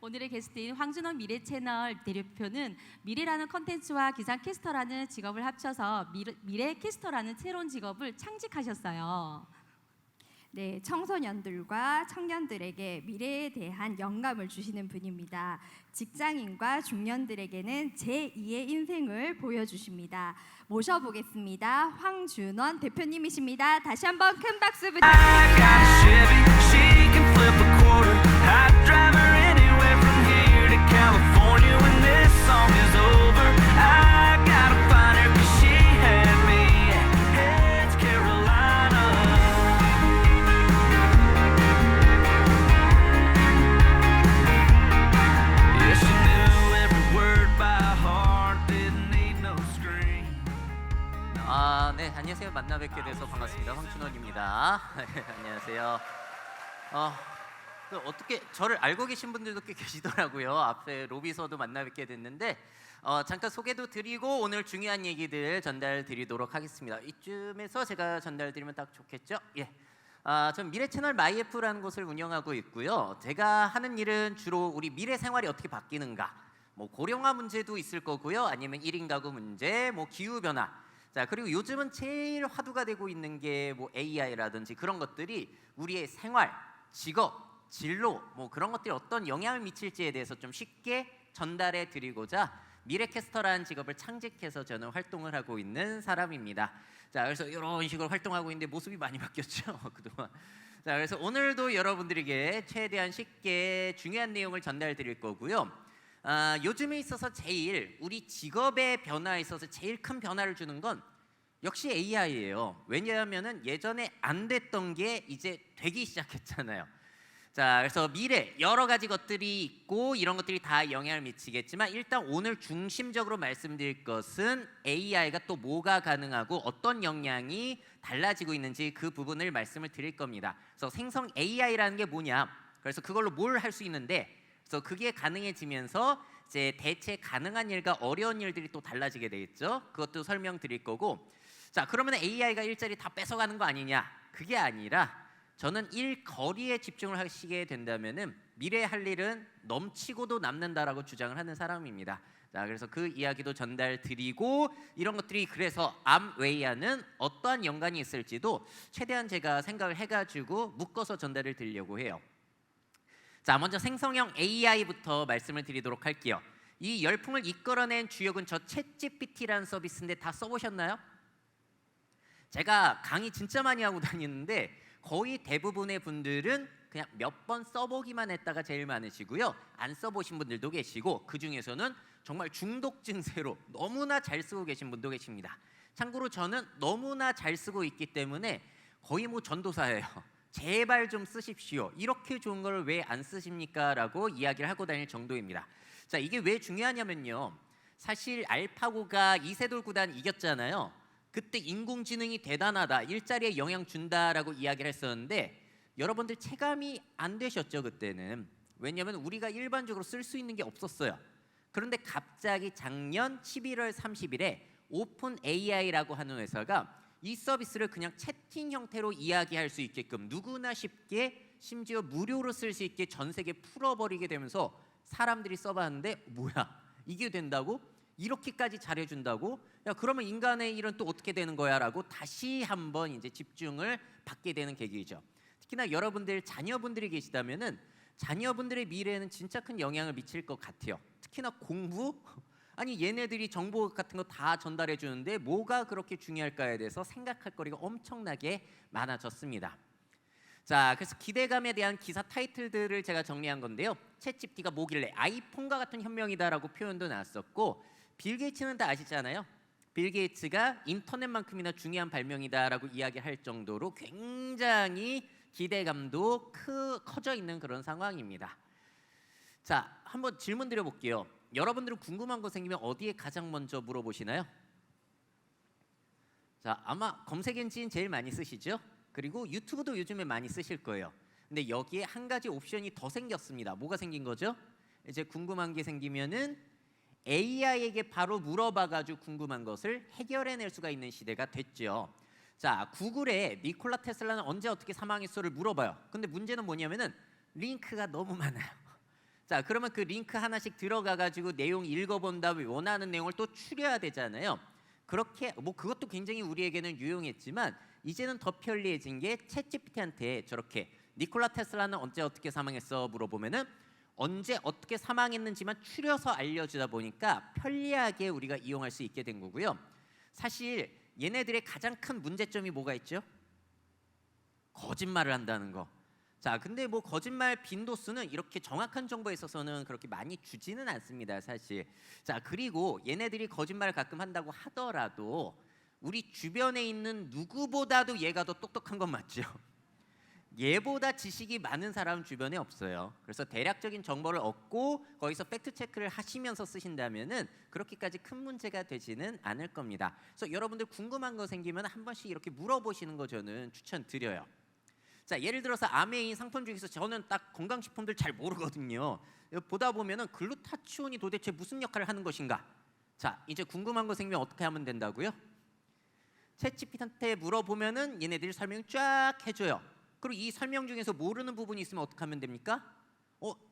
오늘의 게스트인 황준원 미래채널 대표는 미래라는 컨텐츠와 기상캐스터라는 직업을 합쳐서 미래캐스터라는 새로운 직업을 창직하셨어요. 네, 청소년들과 청년들에게 미래에 대한 영감을 주시는 분입니다. 직장인과 중년들에게는 제2의 인생을 보여주십니다. 모셔보겠습니다. 황준원 대표님이십니다. 다시 한번 큰 박수 부탁드립니다. 네, 안녕하세요. 만나 뵙게 돼서 반갑습니다. 황준원입니다. 안녕하세요. 어떻게 저를 알고 계신 분들도 꽤 계시더라고요. 앞에 로비서도 만나 뵙게 됐는데 잠깐 소개도 드리고 오늘 중요한 얘기들 전달 드리도록 하겠습니다. 이쯤에서 제가 전달 드리면 딱 좋겠죠? 예. 전 미래채널 마이애프라는 곳을 운영하고 있고요. 제가 하는 일은 주로 우리 미래 생활이 어떻게 바뀌는가, 뭐 고령화 문제도 있을 거고요. 아니면 1인 가구 문제, 뭐 기후 변화. 자, 그리고 요즘은 제일 화두가 되고 있는 게 뭐 AI라든지 그런 것들이 우리의 생활, 직업, 진로 뭐 그런 것들이 어떤 영향을 미칠지에 대해서 좀 쉽게 전달해 드리고자 미래캐스터라는 직업을 창직해서 저는 활동을 하고 있는 사람입니다. 자, 그래서 이런 식으로 활동하고 있는데 모습이 많이 바뀌었죠, 그동안. 자, 그래서 오늘도 여러분들에게 최대한 쉽게 중요한 내용을 전달 드릴 거고요. 요즘에 있어서 제일 우리 직업의 변화에 있어서 제일 큰 변화를 주는 건 역시 AI예요. 왜냐하면은 예전에 안 됐던 게 이제 되기 시작했잖아요. 자, 그래서 미래 여러 가지 것들이 있고 이런 것들이 다 영향을 미치겠지만 일단 오늘 중심적으로 말씀드릴 것은 AI가 또 뭐가 가능하고 어떤 영향이 달라지고 있는지 그 부분을 말씀을 드릴 겁니다. 그래서 생성 AI라는 게 뭐냐? 그래서 그걸로 뭘 할 수 있는데 그래서 그게 가능해지면서 이제 대체 가능한 일과 어려운 일들이 또 달라지게 되겠죠. 그것도 설명드릴 거고. 자, 그러면 AI가 일자리 다 뺏어가는 거 아니냐? 그게 아니라 저는 일거리에 집중을 하시게 된다면은 미래에 할 일은 넘치고도 남는다라고 주장을 하는 사람입니다. 자, 그래서 그 이야기도 전달드리고 이런 것들이 그래서 암웨이와는 어떠한 연관이 있을지도 최대한 제가 생각을 해가지고 묶어서 전달을 드리려고 해요. 자, 먼저 생성형 AI부터 말씀을 드리도록 할게요. 이 열풍을 이끌어낸 주역은 저 챗GPT라는 서비스인데 다 써보셨나요? 제가 강의 진짜 많이 하고 다니는데 거의 대부분의 분들은 그냥 몇 번 써보기만 했다가 제일 많으시고요. 안 써보신 분들도 계시고 그 중에서는 정말 중독 증세로 너무나 잘 쓰고 계신 분도 계십니다. 참고로 저는 너무나 잘 쓰고 있기 때문에 거의 뭐 전도사예요. 제발 좀 쓰십시오. 이렇게 좋은 걸 왜 안 쓰십니까? 라고 이야기를 하고 다닐 정도입니다. 자, 이게 왜 중요하냐면요. 사실 알파고가 이세돌 구단 이겼잖아요. 그때 인공지능이 대단하다, 일자리에 영향 준다라고 이야기를 했었는데 여러분들 체감이 안 되셨죠 그때는. 왜냐하면 우리가 일반적으로 쓸 수 있는 게 없었어요. 그런데 갑자기 작년 11월 30일에 오픈 AI라고 하는 회사가 이 서비스를 그냥 채팅 형태로 이야기할 수 있게끔 누구나 쉽게 심지어 무료로 쓸 수 있게 전 세계에 풀어버리게 되면서 사람들이 써봤는데 뭐야 이게 된다고? 이렇게까지 잘해준다고? 야, 그러면 인간의 일은 또 어떻게 되는 거야? 라고 다시 한번 이제 집중을 받게 되는 계기이죠. 특히나 여러분들 자녀분들이 계시다면은 자녀분들의 미래에는 진짜 큰 영향을 미칠 것 같아요. 특히나 공부? 아니 얘네들이 정보 같은 거 다 전달해 주는데 뭐가 그렇게 중요할까에 대해서 생각할 거리가 엄청나게 많아졌습니다. 자, 그래서 기대감에 대한 기사 타이틀들을 제가 정리한 건데요. 챗GPT가 뭐길래 아이폰과 같은 혁명이다라고 표현도 나왔었고, 빌 게이츠는 다 아시잖아요. 빌 게이츠가 인터넷만큼이나 중요한 발명이다라고 이야기할 정도로 굉장히 기대감도 커져 있는 그런 상황입니다. 자, 한번 질문 드려볼게요. 여러분들은 궁금한 거 생기면 어디에 가장 먼저 물어보시나요? 자, 아마 검색 엔진 제일 많이 쓰시죠? 그리고 유튜브도 요즘에 많이 쓰실 거예요. 근데 여기에 한 가지 옵션이 더 생겼습니다. 뭐가 생긴 거죠? 이제 궁금한 게 생기면은 AI에게 바로 물어봐가지고 궁금한 것을 해결해낼 수가 있는 시대가 됐죠. 자, 구글에 니콜라 테슬라는 언제 어떻게 사망했어를 물어봐요. 근데 문제는 뭐냐면은 링크가 너무 많아요. 자, 그러면 그 링크 하나씩 들어가가지고 내용 읽어본 다음에 원하는 내용을 또 추려야 되잖아요. 그렇게 뭐 그것도 굉장히 우리에게는 유용했지만 이제는 더 편리해진 게 챗GPT한테 저렇게 니콜라 테슬라는 언제 어떻게 사망했어 물어보면은 언제 어떻게 사망했는지만 추려서 알려주다 보니까 편리하게 우리가 이용할 수 있게 된 거고요. 사실 얘네들의 가장 큰 문제점이 뭐가 있죠? 거짓말을 한다는 거. 자, 근데 뭐 거짓말 빈도수는 이렇게 정확한 정보에 있어서는 그렇게 많이 주지는 않습니다, 사실. 자, 그리고 얘네들이 거짓말을 가끔 한다고 하더라도 우리 주변에 있는 누구보다도 얘가 더 똑똑한 건 맞죠? 얘보다 지식이 많은 사람은 주변에 없어요. 그래서 대략적인 정보를 얻고 거기서 팩트 체크를 하시면서 쓰신다면은 그렇게까지 큰 문제가 되지는 않을 겁니다. 그래서 여러분들 궁금한 거 생기면 한 번씩 이렇게 물어보시는 거 저는 추천드려요. 자, 예를 들어서 아메인 상품 중에서 저는 딱 건강식품들 잘 모르거든요. 보다 보면은 글루타치온이 도대체 무슨 역할을 하는 것인가? 자, 이제 궁금한 거 생기면 어떻게 하면 된다고요? 챗GPT한테 물어보면은 얘네들이 설명 쫙 해줘요. 그리고 이 설명 중에서 모르는 부분이 있으면 어떻게 하면 됩니까?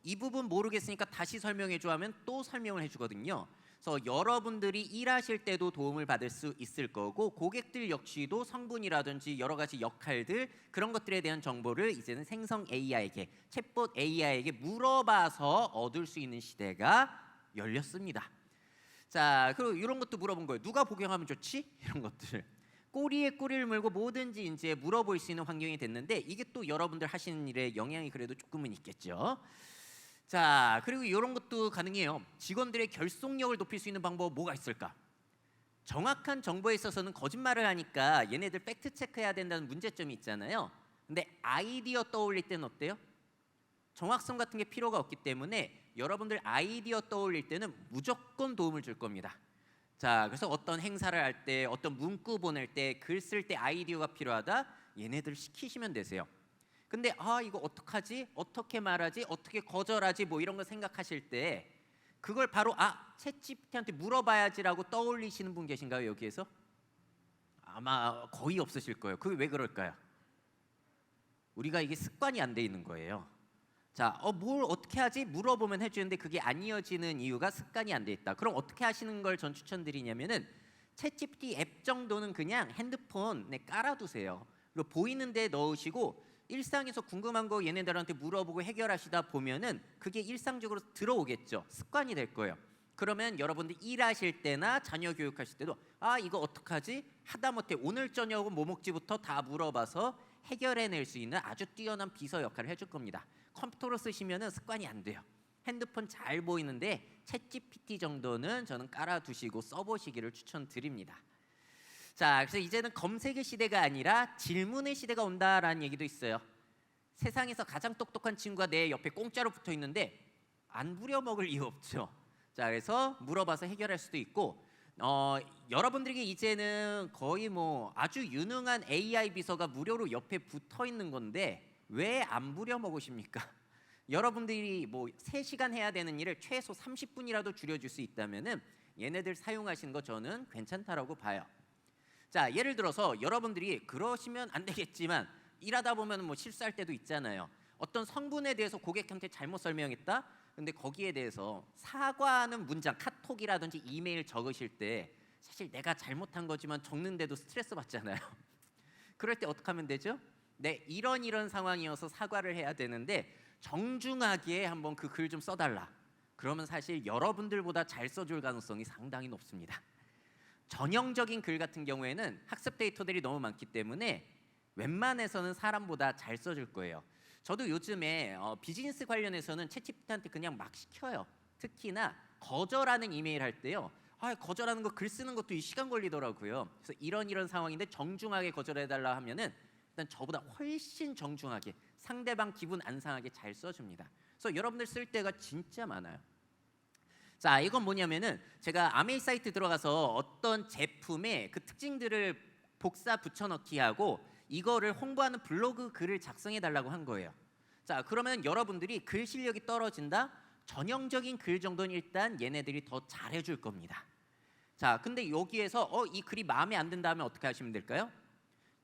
이 부분 모르겠으니까 다시 설명해줘 하면 또 설명을 해주거든요. 그래서 여러분들이 일하실 때도 도움을 받을 수 있을 거고 고객들 역시도 성분이라든지 여러 가지 역할들 그런 것들에 대한 정보를 이제는 생성 AI에게 챗봇 AI에게 물어봐서 얻을 수 있는 시대가 열렸습니다. 자, 그리고 이런 것도 물어본 거예요. 누가 복용하면 좋지? 이런 것들. 꼬리에 꼬리를 물고 뭐든지 이제 물어볼 수 있는 환경이 됐는데 이게 또 여러분들 하시는 일에 영향이 그래도 조금은 있겠죠. 자, 그리고 이런 것도 가능해요. 직원들의 결속력을 높일 수 있는 방법 뭐가 있을까? 정확한 정보에 있어서는 거짓말을 하니까 얘네들 팩트 체크해야 된다는 문제점이 있잖아요. 근데 아이디어 떠올릴 때는 어때요? 정확성 같은 게 필요가 없기 때문에 여러분들 아이디어 떠올릴 때는 무조건 도움을 줄 겁니다. 자, 그래서 어떤 행사를 할 때, 어떤 문구 보낼 때, 글 쓸 때 아이디어가 필요하다? 얘네들 시키시면 되세요. 근데 이거 어떡하지? 어떻게 말하지? 어떻게 거절하지? 뭐 이런 거 생각하실 때 그걸 바로 챗GPT한테 물어봐야지라고 떠올리시는 분 계신가요, 여기에서? 아마 거의 없으실 거예요. 그게 왜 그럴까요? 우리가 이게 습관이 안 돼 있는 거예요. 자, 뭘 어떻게 하지? 물어보면 해주는데 그게 안 이어지는 이유가 습관이 안 돼 있다. 그럼 어떻게 하시는 걸 전 추천드리냐면은 챗GPT 앱 정도는 그냥 핸드폰에 깔아두세요. 그리고 보이는 데 넣으시고 일상에서 궁금한 거 얘네들한테 물어보고 해결하시다 보면은 그게 일상적으로 들어오겠죠. 습관이 될 거예요. 그러면 여러분들 일하실 때나 자녀 교육하실 때도 이거 어떡하지? 하다못해 오늘 저녁은 뭐 먹지부터 다 물어봐서 해결해낼 수 있는 아주 뛰어난 비서 역할을 해줄 겁니다. 컴퓨터로 쓰시면은 습관이 안 돼요. 핸드폰 잘 보이는데 챗GPT 정도는 저는 깔아두시고 써보시기를 추천드립니다. 자, 그래서 이제는 검색의 시대가 아니라 질문의 시대가 온다라는 얘기도 있어요. 세상에서 가장 똑똑한 친구가 내 옆에 공짜로 붙어 있는데 안 부려먹을 이유 없죠. 자, 그래서 물어봐서 해결할 수도 있고 여러분들에게 이제는 거의 뭐 아주 유능한 AI 비서가 무료로 옆에 붙어 있는 건데 왜 안 부려먹으십니까? 여러분들이 뭐 3시간 해야 되는 일을 최소 30분이라도 줄여줄 수 있다면은 얘네들 사용하시는 거 저는 괜찮다라고 봐요. 자, 예를 들어서 여러분들이 그러시면 안 되겠지만 일하다 보면 뭐 실수할 때도 있잖아요. 어떤 성분에 대해서 고객한테 잘못 설명했다. 근데 거기에 대해서 사과하는 문장, 카톡이라든지 이메일 적으실 때 사실 내가 잘못한 거지만 적는데도 스트레스 받잖아요. 그럴 때 어떻게 하면 되죠? 네, 이런 상황이어서 사과를 해야 되는데 정중하게 한번 그 글 좀 써달라. 그러면 사실 여러분들보다 잘 써줄 가능성이 상당히 높습니다. 전형적인 글 같은 경우에는 학습 데이터들이 너무 많기 때문에 웬만해서는 사람보다 잘 써줄 거예요. 저도 요즘에 비즈니스 관련해서는 챗GPT한테 그냥 막 시켜요. 특히나 거절하는 이메일 할 때요. 거절하는 거 글 쓰는 것도 시간 걸리더라고요. 그래서 이런 상황인데 정중하게 거절해달라 하면은 일단 저보다 훨씬 정중하게 상대방 기분 안 상하게 잘 써줍니다. 그래서 여러분들 쓸 때가 진짜 많아요. 자, 이건 뭐냐면은 제가 아메이 사이트 들어가서 어떤 제품의 그 특징들을 복사 붙여넣기 하고 이거를 홍보하는 블로그 글을 작성해 달라고 한 거예요. 자, 그러면 여러분들이 글 실력이 떨어진다? 전형적인 글 정도는 일단 얘네들이 더 잘해줄 겁니다. 자, 근데 여기에서 이 글이 마음에 안 든다 하면 어떻게 하시면 될까요?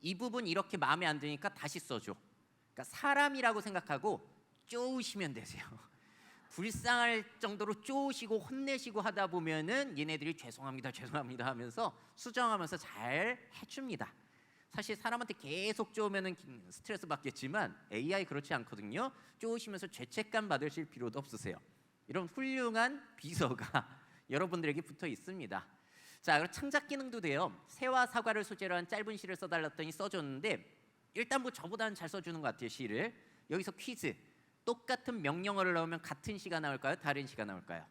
이 부분 이렇게 마음에 안 드니까 다시 써줘. 그러니까 사람이라고 생각하고 쪼으시면 되세요. 불쌍할 정도로 쪼으시고 혼내시고 하다 보면은 얘네들이 죄송합니다 하면서 수정하면서 잘 해줍니다. 사실 사람한테 계속 쪼으면은 스트레스 받겠지만 AI 그렇지 않거든요. 쪼으시면서 죄책감 받으실 필요도 없으세요. 이런 훌륭한 비서가 여러분들에게 붙어 있습니다. 자, 그리고 창작 기능도 돼요. 새와 사과를 소재로 한 짧은 시를 써달랐더니 써줬는데 일단 뭐 저보다는 잘 써주는 것 같아요. 시를. 여기서 퀴즈. 똑같은 명령어를 넣으면 같은 시가 나올까요? 다른 시가 나올까요?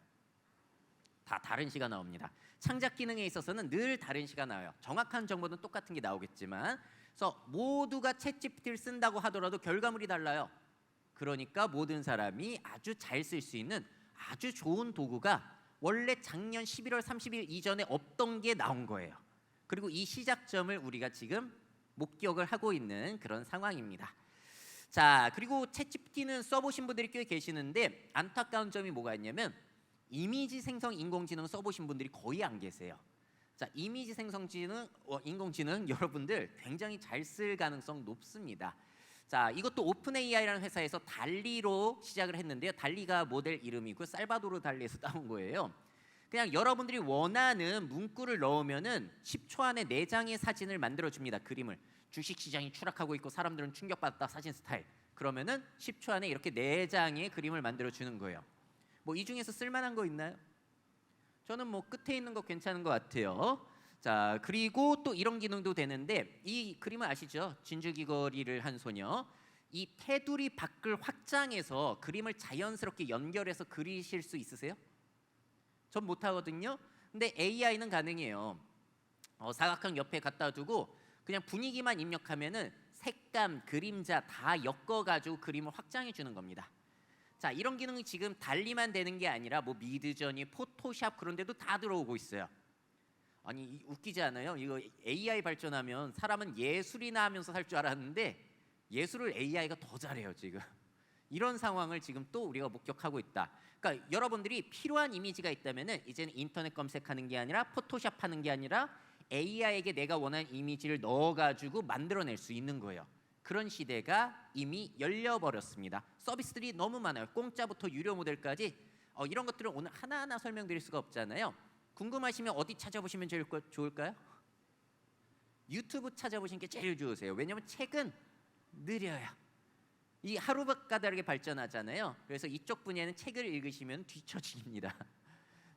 다 다른 시가 나옵니다. 창작 기능에 있어서는 늘 다른 시가 나와요. 정확한 정보는 똑같은 게 나오겠지만 그래서 모두가 챗GPT를 쓴다고 하더라도 결과물이 달라요. 그러니까 모든 사람이 아주 잘 쓸 수 있는 아주 좋은 도구가 원래 작년 11월 30일 이전에 없던 게 나온 거예요. 그리고 이 시작점을 우리가 지금 목격을 하고 있는 그런 상황입니다. 자, 그리고 챗GPT는 써보신 분들이 꽤 계시는데 안타까운 점이 뭐가 있냐면 이미지 생성 인공지능 써보신 분들이 거의 안 계세요. 자, 이미지 생성 인공지능 여러분들 굉장히 잘 쓸 가능성 높습니다. 자, 이것도 오픈 AI라는 회사에서 달리로 시작을 했는데요. 달리가 모델 이름이고 살바도르 달리에서 따온 거예요. 그냥 여러분들이 원하는 문구를 넣으면은 10초 안에 4장의 사진을 만들어 줍니다. 그림을. 주식시장이 추락하고 있고 사람들은 충격받았다 사진 스타일. 그러면은 10초 안에 이렇게 4장의 그림을 만들어 주는 거예요. 뭐 이 중에서 쓸만한 거 있나요? 저는 뭐 끝에 있는 거 괜찮은 것 같아요. 자, 그리고 또 이런 기능도 되는데 이 그림을 아시죠? 진주귀걸이를 한 소녀. 이 테두리 밖을 확장해서 그림을 자연스럽게 연결해서 그리실 수 있으세요? 전 못하거든요. 근데 AI는 가능해요. 사각형 옆에 갖다 두고 그냥 분위기만 입력하면은 색감, 그림자 다 엮어가지고 그림을 확장해 주는 겁니다. 자, 이런 기능이 지금 달리만 되는 게 아니라 뭐 미드저니, 포토샵 그런 데도 다 들어오고 있어요. 아니 웃기지 않아요? 이거 AI 발전하면 사람은 예술이나 하면서 살 줄 알았는데 예술을 AI가 더 잘해요 지금. 이런 상황을 지금 또 우리가 목격하고 있다. 그러니까 여러분들이 필요한 이미지가 있다면은 이제는 인터넷 검색하는 게 아니라 포토샵 하는 게 아니라 AI에게 내가 원하는 이미지를 넣어가지고 만들어낼 수 있는 거예요. 그런 시대가 이미 열려버렸습니다. 서비스들이 너무 많아요. 공짜부터 유료 모델까지. 이런 것들은 오늘 하나하나 설명드릴 수가 없잖아요. 궁금하시면 어디 찾아보시면 제일 좋을까요? 유튜브 찾아보시는 게 제일 좋으세요. 왜냐하면 책은 느려요. 이 하루가 다르게 발전하잖아요. 그래서 이쪽 분야는 책을 읽으시면 뒤처집니다. 자,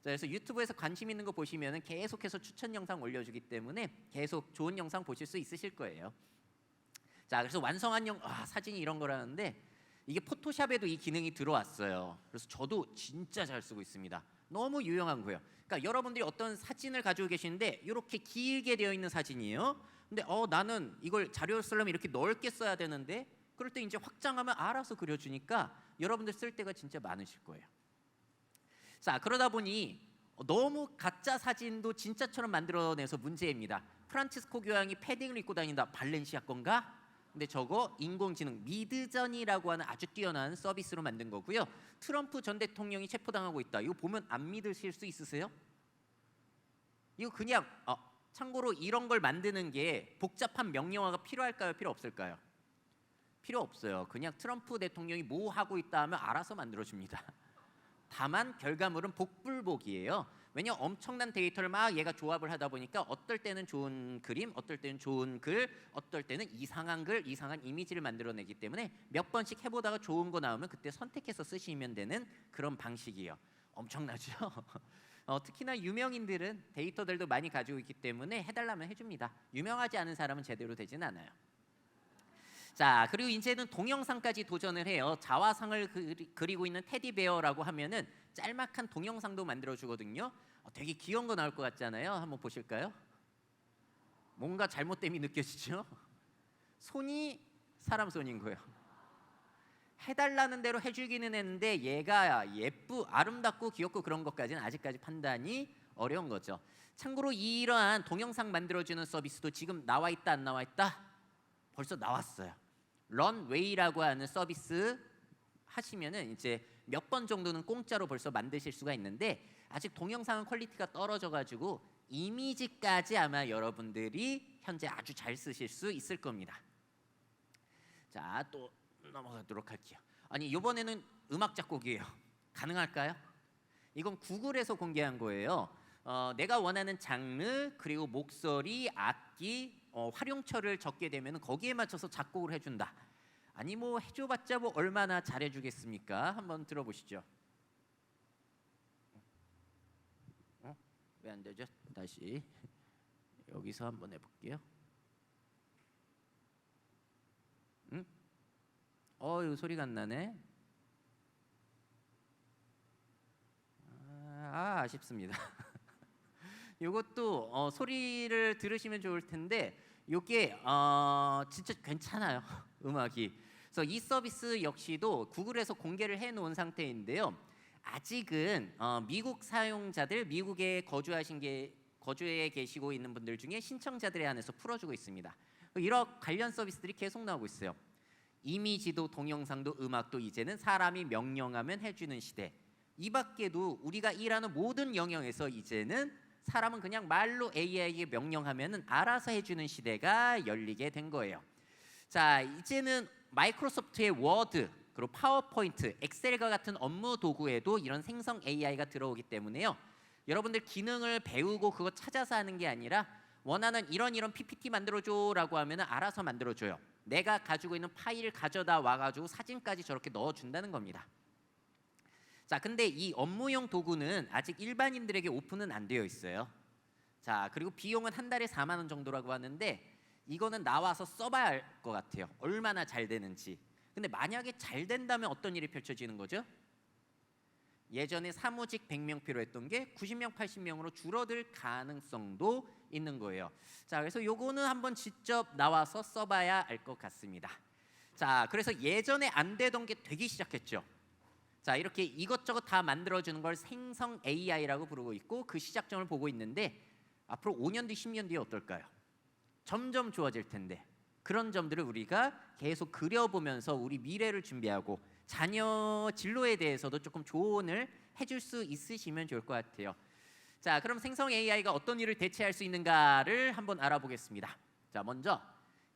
그래서 유튜브에서 관심 있는 거 보시면 계속해서 추천 영상 올려주기 때문에 계속 좋은 영상 보실 수 있으실 거예요. 자, 그래서 완성한 사진이 이런 거라는데 이게 포토샵에도 이 기능이 들어왔어요. 그래서 저도 진짜 잘 쓰고 있습니다. 너무 유용한 거예요. 그러니까 여러분들이 어떤 사진을 가지고 계시는데 이렇게 길게 되어 있는 사진이에요. 근데 나는 이걸 자료를 쓰려면 이렇게 넓게 써야 되는데 그럴 때 이제 확장하면 알아서 그려주니까 여러분들 쓸 때가 진짜 많으실 거예요. 자, 그러다 보니 너무 가짜 사진도 진짜처럼 만들어내서 문제입니다. 프란치스코 교황이 패딩을 입고 다닌다. 발렌시아 건가? 근데 저거 인공지능 미드전이라고 하는 아주 뛰어난 서비스로 만든 거고요. 트럼프 전 대통령이 체포당하고 있다. 이거 보면 안 믿으실 수 있으세요? 이거 그냥 참고로 이런 걸 만드는 게 복잡한 명령어가 필요할까요? 필요 없을까요? 필요 없어요. 그냥 트럼프 대통령이 뭐 하고 있다 하면 알아서 만들어줍니다. 다만 결과물은 복불복이에요. 왜냐하면 엄청난 데이터를 막 얘가 조합을 하다 보니까 어떨 때는 좋은 그림, 어떨 때는 좋은 글, 어떨 때는 이상한 글, 이상한 이미지를 만들어내기 때문에 몇 번씩 해보다가 좋은 거 나오면 그때 선택해서 쓰시면 되는 그런 방식이에요. 엄청나죠? 특히나 유명인들은 데이터들도 많이 가지고 있기 때문에 해달라면 해줍니다. 유명하지 않은 사람은 제대로 되진 않아요. 자, 그리고 이제는 동영상까지 도전을 해요. 자화상을 그리고 있는 테디베어라고 하면은 짤막한 동영상도 만들어주거든요. 되게 귀여운 거 나올 것 같잖아요. 한번 보실까요? 뭔가 잘못됨이 느껴지죠? 손이 사람 손인 거예요. 해달라는 대로 해주기는 했는데 얘가 아름답고 귀엽고 그런 것까지는 아직까지 판단이 어려운 거죠. 참고로 이러한 동영상 만들어주는 서비스도 지금 나와 있다 안 나와 있다? 벌써 나왔어요. 런웨이라고 하는 서비스 하시면은 이제 몇 번 정도는 공짜로 벌써 만드실 수가 있는데 아직 동영상은 퀄리티가 떨어져가지고 이미지까지 아마 여러분들이 현재 아주 잘 쓰실 수 있을 겁니다. 자, 또 넘어가도록 할게요. 아니, 이번에는 음악 작곡이에요. 가능할까요? 이건 구글에서 공개한 거예요. 내가 원하는 장르 그리고 목소리, 악기, 활용처를 적게 되면 거기에 맞춰서 작곡을 해준다. 아니 뭐 해줘봤자 뭐 얼마나 잘해주겠습니까? 한번 들어보시죠. 왜 안 되죠? 다시 여기서 한번 해볼게요. 이거 소리가 안 나네. 아쉽습니다. 이것도 소리를 들으시면 좋을 텐데 이게 진짜 괜찮아요. 음악이. 그래서 이 서비스 역시도 구글에서 공개를 해놓은 상태인데요. 아직은 미국 사용자들, 미국에 거주해 계시고 있는 분들 중에 신청자들에 한해서 풀어주고 있습니다. 이런 관련 서비스들이 계속 나오고 있어요. 이미지도 동영상도 음악도 이제는 사람이 명령하면 해주는 시대. 이 밖에도 우리가 일하는 모든 영역에서 이제는 사람은 그냥 말로 AI에게 명령하면 알아서 해주는 시대가 열리게 된 거예요. 자, 이제는 마이크로소프트의 워드, 그리고 파워포인트, 엑셀과 같은 업무 도구에도 이런 생성 AI가 들어오기 때문에요. 여러분들 기능을 배우고 그거 찾아서 하는 게 아니라 원하는 이런 PPT 만들어줘라고 하면 알아서 만들어줘요. 내가 가지고 있는 파일을 가져다 와가지고 사진까지 저렇게 넣어준다는 겁니다. 자, 근데 이 업무용 도구는 아직 일반인들에게 오픈은 안 되어 있어요. 자, 그리고 비용은 한 달에 4만 원 정도라고 하는데 이거는 나와서 써봐야 할 것 같아요. 얼마나 잘 되는지. 근데 만약에 잘 된다면 어떤 일이 펼쳐지는 거죠? 예전에 사무직 100명 필요했던 게 90명, 80명으로 줄어들 가능성도 있는 거예요. 자, 그래서 요거는 한번 직접 나와서 써봐야 알 것 같습니다. 자, 그래서 예전에 안 되던 게 되기 시작했죠. 자, 이렇게 이것저것 다 만들어주는 걸 생성 AI라고 부르고 있고 그 시작점을 보고 있는데 앞으로 5년 뒤, 10년 뒤에 어떨까요? 점점 좋아질 텐데 그런 점들을 우리가 계속 그려보면서 우리 미래를 준비하고 자녀 진로에 대해서도 조금 조언을 해줄 수 있으시면 좋을 것 같아요. 자, 그럼 생성 AI가 어떤 일을 대체할 수 있는가를 한번 알아보겠습니다. 자, 먼저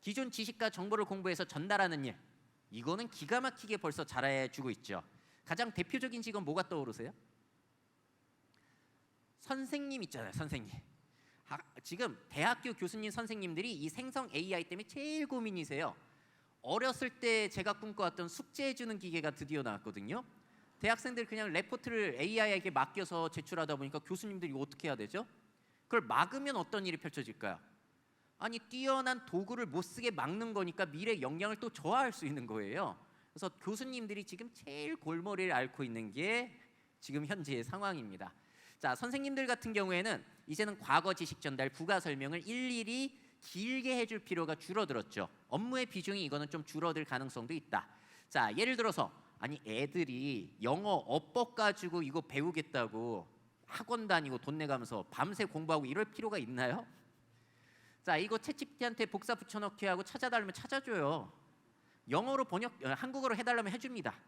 기존 지식과 정보를 공부해서 전달하는 일, 이거는 기가 막히게 벌써 잘해주고 있죠. 가장 대표적인 직업 뭐가 떠오르세요? 선생님 있잖아요, 선생님. 지금 대학교 교수님 선생님들이 이 생성 AI 때문에 제일 고민이세요. 어렸을 때 제가 꿈꿔왔던 숙제해주는 기계가 드디어 나왔거든요. 대학생들 그냥 레포트를 AI에게 맡겨서 제출하다 보니까 교수님들이 이거 어떻게 해야 되죠? 그걸 막으면 어떤 일이 펼쳐질까요? 아니, 뛰어난 도구를 못 쓰게 막는 거니까 미래 역량을 또 저하할 수 있는 거예요. 그래서 교수님들이 지금 제일 골머리를 앓고 있는 게 지금 현재의 상황입니다. 자, 선생님들 같은 경우에는 이제는 과거 지식 전달, 부가 설명을 일일이 길게 해줄 필요가 줄어들었죠. 업무의 비중이 이거는 좀 줄어들 가능성도 있다. 자, 예를 들어서 아니 애들이 영어 어법 가지고 이거 배우겠다고 학원 다니고 돈 내가면서 밤새 공부하고 이럴 필요가 있나요? 자, 이거 챗GPT한테 복사 붙여넣기 하고 찾아달라면 찾아줘요. 영어로 번역, 한국어로 해달라면 해줍니다.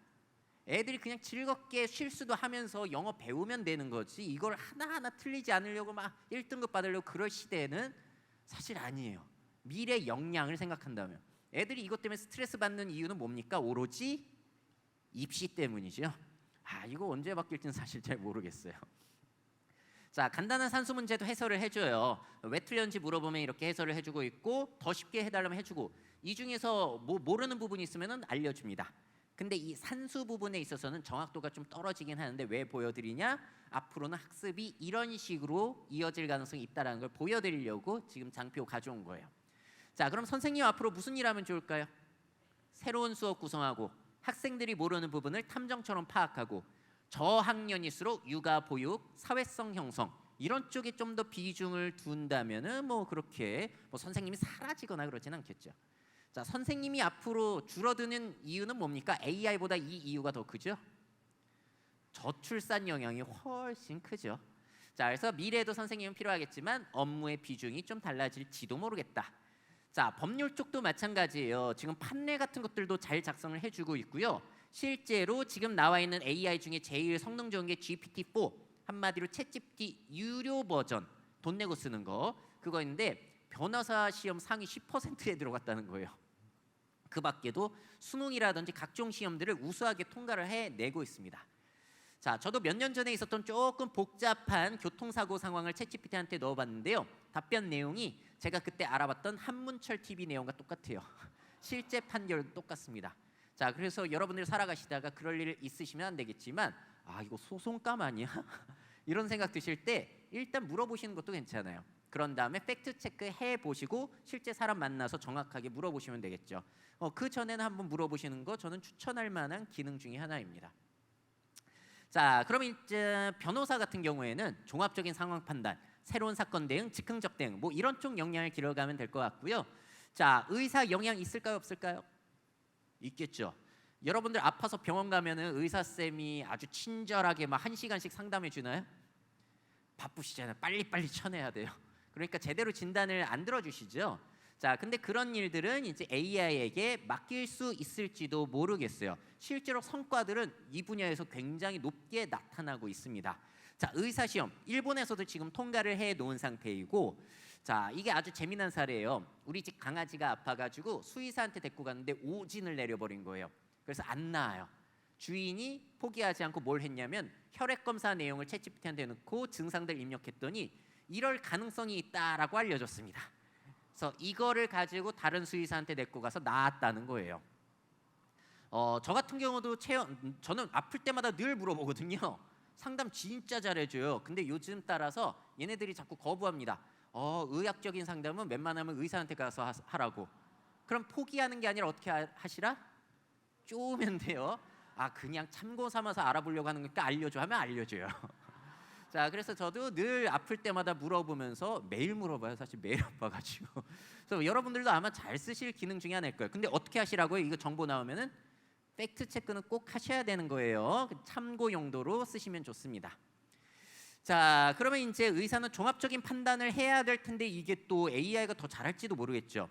애들이 그냥 즐겁게 실수도 하면서 영어 배우면 되는 거지 이걸 하나하나 틀리지 않으려고 막 1등급 받으려고 그럴 시대는 사실 아니에요. 미래 역량을 생각한다면 애들이 이것 때문에 스트레스 받는 이유는 뭡니까? 오로지 입시 때문이죠. 이거 언제 바뀔지는 사실 잘 모르겠어요. 자, 간단한 산수 문제도 해설을 해줘요. 왜 틀렸는지 물어보면 이렇게 해설을 해주고 있고 더 쉽게 해달라면 해주고 이 중에서 뭐 모르는 부분이 있으면 알려줍니다. 근데 이 산수 부분에 있어서는 정확도가 좀 떨어지긴 하는데 왜 보여드리냐? 앞으로는 학습이 이런 식으로 이어질 가능성이 있다는 걸 보여드리려고 지금 장표 가져온 거예요. 자, 그럼 선생님 앞으로 무슨 일 하면 좋을까요? 새로운 수업 구성하고 학생들이 모르는 부분을 탐정처럼 파악하고 저학년일수록 육아, 보육, 사회성 형성 이런 쪽에 좀 더 비중을 둔다면은 뭐 그렇게 뭐 선생님이 사라지거나 그러진 않겠죠. 자, 선생님이 앞으로 줄어드는 이유는 뭡니까? AI보다 이 이유가 더 크죠? 저출산 영향이 훨씬 크죠. 자, 그래서 미래에도 선생님은 필요하겠지만 업무의 비중이 좀 달라질지도 모르겠다. 자, 법률 쪽도 마찬가지예요. 지금 판례 같은 것들도 잘 작성을 해주고 있고요. 실제로 지금 나와 있는 AI 중에 제일 성능 좋은 게 GPT-4, 한마디로 챗GPT 유료 버전, 돈 내고 쓰는 거 그거인데 변호사 시험 상위 10%에 들어갔다는 거예요. 그 밖에도 수능이라든지 각종 시험들을 우수하게 통과를 해내고 있습니다. 자, 저도 몇 년 전에 있었던 조금 복잡한 교통사고 상황을 챗GPT한테 넣어봤는데요. 답변 내용이 제가 그때 알아봤던 한문철 TV 내용과 똑같아요. 실제 판결도 똑같습니다. 자, 그래서 여러분들 살아가시다가 그럴 일 있으시면 안 되겠지만 이거 소송감 아니야? 이런 생각 드실 때 일단 물어보시는 것도 괜찮아요. 그런 다음에 팩트 체크 해보시고 실제 사람 만나서 정확하게 물어보시면 되겠죠. 그 전에는 한번 물어보시는 거 저는 추천할 만한 기능 중에 하나입니다. 자, 그럼 이제 변호사 같은 경우에는 종합적인 상황 판단, 새로운 사건 대응, 즉흥적 대응 뭐 이런 쪽 역량을 길러가면 될 것 같고요. 자, 의사 역량 있을까요, 없을까요? 있겠죠. 여러분들 아파서 병원 가면은 의사 쌤이 아주 친절하게 막 1시간씩 상담해 주나요? 바쁘시잖아요. 빨리빨리 쳐내야 돼요. 그러니까 제대로 진단을 안 들어주시죠. 자, 근데 그런 일들은 이제 AI에게 맡길 수 있을지도 모르겠어요. 실제로 성과들은 이 분야에서 굉장히 높게 나타나고 있습니다. 자, 의사 시험 일본에서도 지금 통과를 해 놓은 상태이고, 자, 이게 아주 재미난 사례예요. 우리 집 강아지가 아파가지고 수의사한테 데리고 갔는데 오진을 내려버린 거예요. 그래서 안 나아요. 주인이 포기하지 않고 뭘 했냐면 혈액 검사 내용을 챗GPT한테 넣고 증상들 입력했더니 이럴 가능성이 있다라고 알려줬습니다. 그래서 이거를 가지고 다른 수의사한테 데리고 가서 나았다는 거예요. 저 같은 경우도 저는 아플 때마다 늘 물어보거든요. 상담 진짜 잘해줘요. 근데 요즘 따라서 얘네들이 자꾸 거부합니다. 의학적인 상담은 웬만하면 의사한테 가서 하라고. 그럼 포기하는 게 아니라 어떻게 하시라? 쪼으면 돼요. 그냥 참고 삼아서 알아보려고 하는 거니까 알려줘 하면 알려줘요. 자, 그래서 저도 늘 아플 때마다 물어보면서 매일 물어봐요. 사실 매일 아파가지고. 그래서 여러분들도 아마 잘 쓰실 기능 중에 하나일 거예요. 근데 어떻게 하시라고요? 이거 정보 나오면은 팩트 체크는 꼭 하셔야 되는 거예요. 참고 용도로 쓰시면 좋습니다. 자, 그러면 이제 의사는 종합적인 판단을 해야 될 텐데 이게 또 AI가 더 잘할지도 모르겠죠.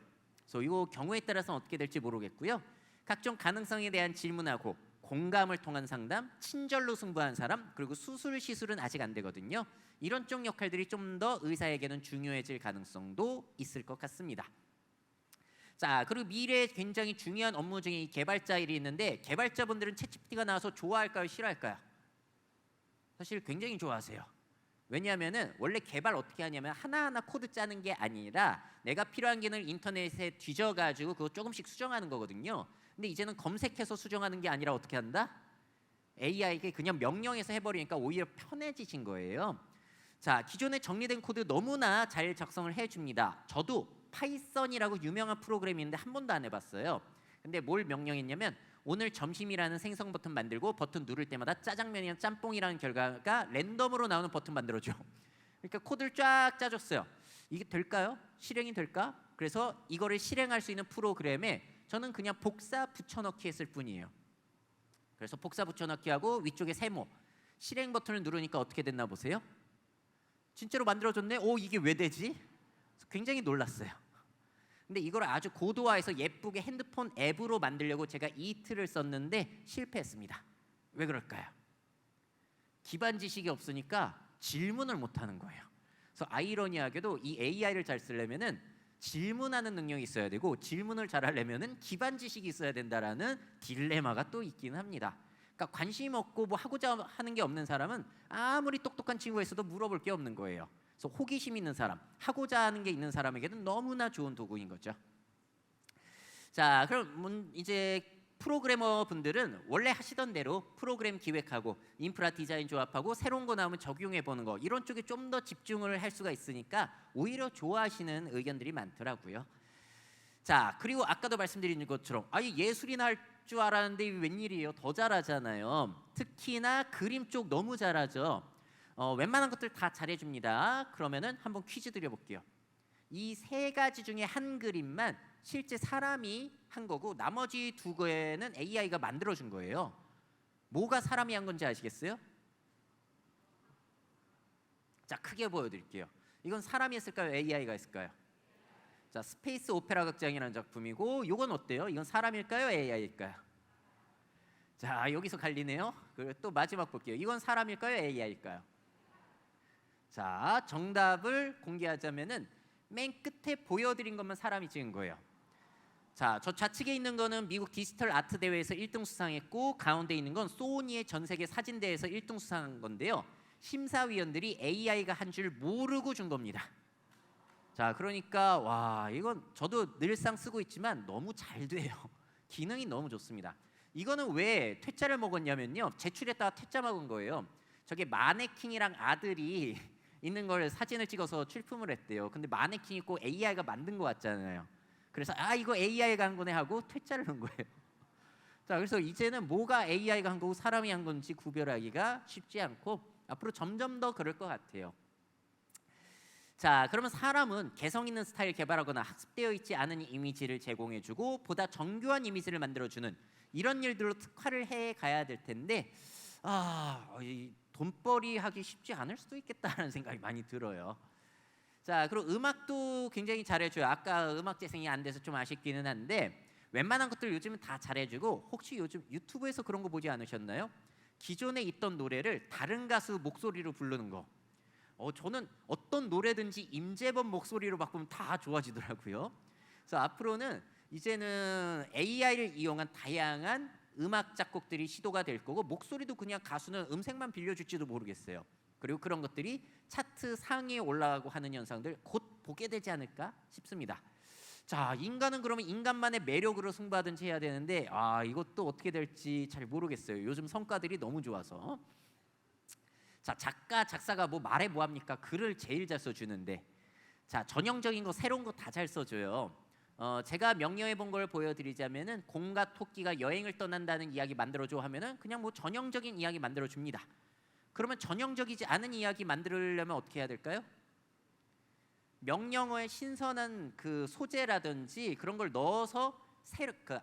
그래서 이 경우에 따라서 어떻게 될지 모르겠고요. 각종 가능성에 대한 질문하고 공감을 통한 상담, 친절로 승부한 사람, 그리고 수술, 시술은 아직 안 되거든요. 이런 쪽 역할들이 좀 더 의사에게는 중요해질 가능성도 있을 것 같습니다. 자, 그리고 미래에 굉장히 중요한 업무 중에 이 개발자 일이 있는데, 개발자분들은 챗GPT가 나와서 좋아할까요, 싫어할까요? 사실 굉장히 좋아하세요. 왜냐하면은 원래 개발 어떻게 하냐면 하나하나 코드 짜는 게 아니라 내가 필요한 기능을 인터넷에 뒤져가지고 그거 조금씩 수정하는 거거든요. 근데 이제는 검색해서 수정하는 게 아니라 어떻게 한다? AI에게 그냥 명령해서 해버리니까 오히려 편해지신 거예요. 자, 기존에 정리된 코드 너무나 잘 작성을 해줍니다. 저도 파이썬이라고 유명한 프로그램이 있는데 한 번도 안 해봤어요. 근데 뭘 명령했냐면 오늘 점심이라는 생성 버튼 만들고 버튼 누를 때마다 짜장면이랑 짬뽕이라는 결과가 랜덤으로 나오는 버튼 만들어줘. 그러니까 코드를 쫙 짜줬어요. 이게 될까요? 실행이 될까? 그래서 이거를 실행할 수 있는 프로그램에 저는 그냥 복사 붙여넣기 했을 뿐이에요. 그래서 복사 붙여넣기 하고 위쪽에 세모, 실행 버튼을 누르니까 어떻게 됐나 보세요. 진짜로 만들어줬네. 오, 이게 왜 되지? 굉장히 놀랐어요. 근데 이걸 아주 고도화해서 예쁘게 핸드폰 앱으로 만들려고 제가 이틀을 썼는데 실패했습니다. 왜 그럴까요? 기반 지식이 없으니까 질문을 못하는 거예요. 그래서 아이러니하게도 이 AI를 잘 쓰려면은 질문하는 능력이 있어야 되고, 질문을 잘 하려면은 기반 지식이 있어야 된다라는 딜레마가 또 있긴 합니다. 그러니까 관심 없고 뭐 하고자 하는 게 없는 사람은 아무리 똑똑한 친구가 있어도 물어볼 게 없는 거예요. 그래서 호기심 있는 사람, 하고자 하는 게 있는 사람에게는 너무나 좋은 도구인 거죠. 자, 그럼 이제 프로그래머 분들은 원래 하시던 대로 프로그램 기획하고 인프라 디자인 조합하고 새로운 거 나오면 적용해 보는 거, 이런 쪽에 좀 더 집중을 할 수가 있으니까 오히려 좋아하시는 의견들이 많더라고요. 자, 그리고 아까도 말씀드린 것처럼 아예 예술이나 할 줄 알았는데 웬일이에요? 더 잘하잖아요. 특히나 그림 쪽 너무 잘하죠. 웬만한 것들 다 잘해줍니다. 그러면은 한번 퀴즈 드려볼게요. 이 세 가지 중에 한 그림만 실제 사람이 한 거고 나머지 두 개는 AI가 만들어준 거예요. 뭐가 사람이 한 건지 아시겠어요? 자, 크게 보여드릴게요. 이건 사람이 했을까요? AI가 했을까요? 자, 스페이스 오페라 극장이라는 작품이고, 이건 어때요? 이건 사람일까요? AI일까요? 자, 여기서 갈리네요. 그리고 또 마지막 볼게요. 이건 사람일까요? AI일까요? 자, 정답을 공개하자면은 맨 끝에 보여드린 것만 사람이 찍은 거예요. 자, 저 좌측에 있는 거는 미국 디지털 아트 대회에서 1등 수상했고, 가운데 있는 건 소니의 전 세계 사진 대회에서 1등 수상한 건데요. 심사위원들이 AI가 한 줄 모르고 준 겁니다. 자, 그러니까 와, 이건 저도 늘상 쓰고 있지만 너무 잘 돼요. 기능이 너무 좋습니다. 이거는 왜 퇴짜를 먹었냐면요, 제출했다가 퇴짜 먹은 거예요. 저게 마네킹이랑 아들이 있는 걸 사진을 찍어서 출품을 했대요. 근데 마네킹이 꼭 AI가 만든 것 같잖아요. 그래서 아, 이거 AI가 한 거네 하고 퇴짜를 넣은 거예요. 자, 그래서 이제는 뭐가 AI가 한 거고 사람이 한 건지 구별하기가 쉽지 않고 앞으로 점점 더 그럴 것 같아요. 자, 그러면 사람은 개성 있는 스타일 개발하거나 학습되어 있지 않은 이미지를 제공해주고 보다 정교한 이미지를 만들어주는 이런 일들로 특화를 해 가야 될 텐데, 돈벌이 하기 쉽지 않을 수도 있겠다는 생각이 많이 들어요. 자, 그리고 음악도 굉장히 잘해줘요. 아까 음악 재생이 안 돼서 좀 아쉽기는 한데 웬만한 것들 요즘은 다 잘해주고, 혹시 요즘 유튜브에서 그런 거 보지 않으셨나요? 기존에 있던 노래를 다른 가수 목소리로 부르는 거. 저는 어떤 노래든지 임재범 목소리로 바꾸면 다 좋아지더라고요. 그래서 앞으로는 이제는 AI를 이용한 다양한 음악 작곡들이 시도가 될 거고, 목소리도 그냥 가수는 음색만 빌려줄지도 모르겠어요. 그리고 그런 것들이 차트 상위에 올라가고 하는 현상들 곧 보게 되지 않을까 싶습니다. 자, 인간은 그러면 인간만의 매력으로 승부하든지 해야 되는데 이것도 어떻게 될지 잘 모르겠어요. 요즘 성과들이 너무 좋아서. 자, 작가, 작사가 뭐 말해 뭐합니까? 글을 제일 잘 써주는데, 자, 전형적인 거 새로운 거 다 잘 써줘요. 제가 명료해 본 걸 보여드리자면은 곰과 토끼가 여행을 떠난다는 이야기 만들어줘 하면은 그냥 뭐 전형적인 이야기 만들어줍니다. 그러면 전형적이지 않은 이야기 만들려면 어떻게 해야 될까요? 명령어에 신선한 그 소재라든지 그런 걸 넣어서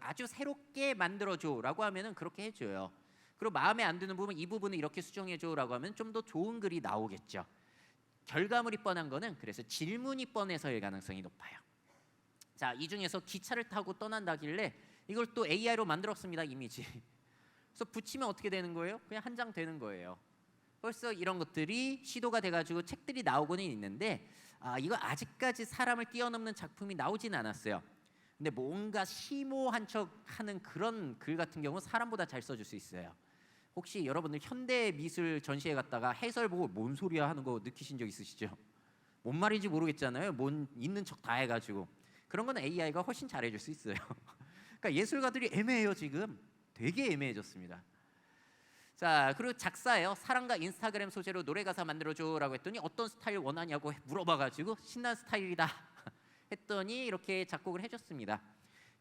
아주 새롭게 만들어줘라고 하면은 그렇게 해줘요. 그리고 마음에 안 드는 부분, 이 부분을 이렇게 수정해줘라고 하면 좀 더 좋은 글이 나오겠죠. 결과물이 뻔한 거는 그래서 질문이 뻔해서일 가능성이 높아요. 자, 이 중에서 기차를 타고 떠난다길래 이걸 또 AI로 만들었습니다. 이미지. 그래서 붙이면 어떻게 되는 거예요? 그냥 한 장 되는 거예요. 벌써 이런 것들이 시도가 돼가지고 책들이 나오고는 있는데 이거 아직까지 사람을 뛰어넘는 작품이 나오진 않았어요. 근데 뭔가 심오한 척하는 그런 글 같은 경우 사람보다 잘 써줄 수 있어요. 혹시 여러분들 현대 미술 전시회 갔다가 해설 보고 뭔 소리야 하는 거 느끼신 적 있으시죠? 뭔 말인지 모르겠잖아요. 뭔 있는 척 다 해가지고. 그런 건 AI가 훨씬 잘해줄 수 있어요. 그러니까 예술가들이 애매해요. 지금 되게 애매해졌습니다. 자, 그리고 작사예요. 사랑과 인스타그램 소재로 노래 가사 만들어줘라고 했더니 어떤 스타일 원하냐고 물어봐가지고 신난 스타일이다 했더니 이렇게 작곡을 해줬습니다.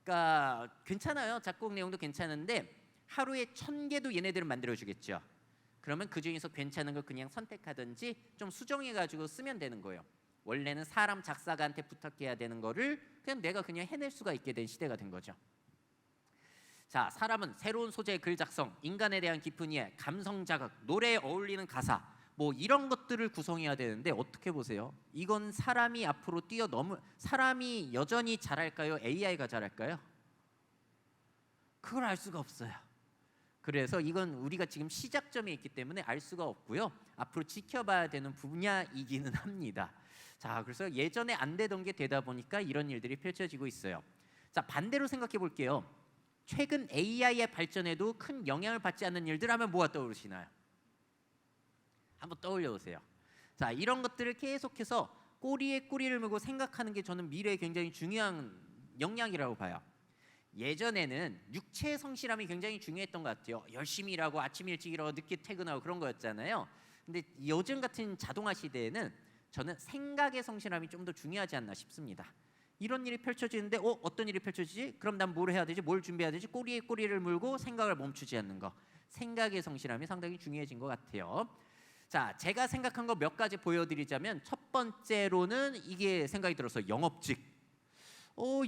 그러니까 괜찮아요. 작곡 내용도 괜찮은데 하루에 1000개도 얘네들은 만들어주겠죠. 그러면 그 중에서 괜찮은 걸 그냥 선택하든지 좀 수정해가지고 쓰면 되는 거예요. 원래는 사람 작사가한테 부탁해야 되는 거를 그냥 내가 그냥 해낼 수가 있게 된 시대가 된 거죠. 자, 사람은 새로운 소재의 글 작성, 인간에 대한 깊은 이해, 감성 자극, 노래에 어울리는 가사 뭐 이런 것들을 구성해야 되는데 어떻게 보세요? 이건 사람이 앞으로 사람이 여전히 잘할까요? AI가 잘할까요? 그걸 알 수가 없어요. 그래서 이건 우리가 지금 시작점에 있기 때문에 알 수가 없고요. 앞으로 지켜봐야 되는 분야이기는 합니다. 자, 그래서 예전에 안 되던 게 되다 보니까 이런 일들이 펼쳐지고 있어요. 자, 반대로 생각해 볼게요. 최근 AI의 발전에도 큰 영향을 받지 않는 일들 하면 뭐가 떠오르시나요? 한번 떠올려 보세요. 자, 이런 것들을 계속해서 꼬리에 꼬리를 물고 생각하는 게 저는 미래에 굉장히 중요한 역량이라고 봐요. 예전에는 육체의 성실함이 굉장히 중요했던 것 같아요. 열심히 일하고 아침 일찍 일어나고 늦게 퇴근하고 그런 거였잖아요. 근데 요즘 같은 자동화 시대에는 저는 생각의 성실함이 좀 더 중요하지 않나 싶습니다. 이런 일이 펼쳐지는데 어떤 일이 펼쳐지지? 그럼 난 뭘 해야 되지? 뭘 준비해야 되지? 꼬리에 꼬리를 물고 생각을 멈추지 않는 거. 생각의 성실함이 상당히 중요해진 것 같아요. 자, 제가 생각한 거 몇 가지 보여드리자면 첫 번째로는 이게 생각이 들어서 영업직.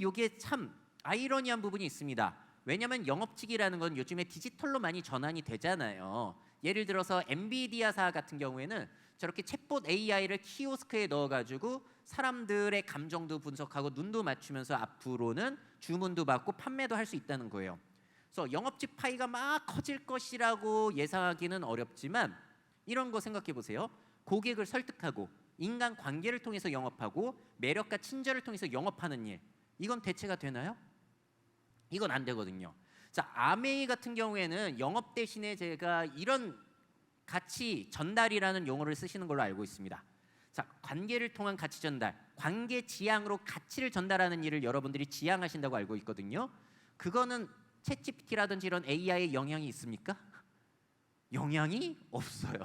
요게 참 아이러니한 부분이 있습니다. 왜냐하면 영업직이라는 건 요즘에 디지털로 많이 전환이 되잖아요. 예를 들어서 엔비디아사 같은 경우에는 저렇게 챗봇 AI를 키오스크에 넣어가지고 사람들의 감정도 분석하고 눈도 맞추면서 앞으로는 주문도 받고 판매도 할 수 있다는 거예요. 그래서 영업직 파이가 막 커질 것이라고 예상하기는 어렵지만 이런 거 생각해 보세요. 고객을 설득하고 인간 관계를 통해서 영업하고 매력과 친절을 통해서 영업하는 일, 이건 대체가 되나요? 이건 안 되거든요. 자, 아메이 같은 경우에는 영업 대신에 제가 이런 가치 전달이라는 용어를 쓰시는 걸로 알고 있습니다. 자, 관계를 통한 가치 전달, 관계 지향으로 가치를 전달하는 일을 여러분들이 지향하신다고 알고 있거든요. 그거는 챗GPT라든지 이런 AI의 영향이 있습니까? 영향이 없어요.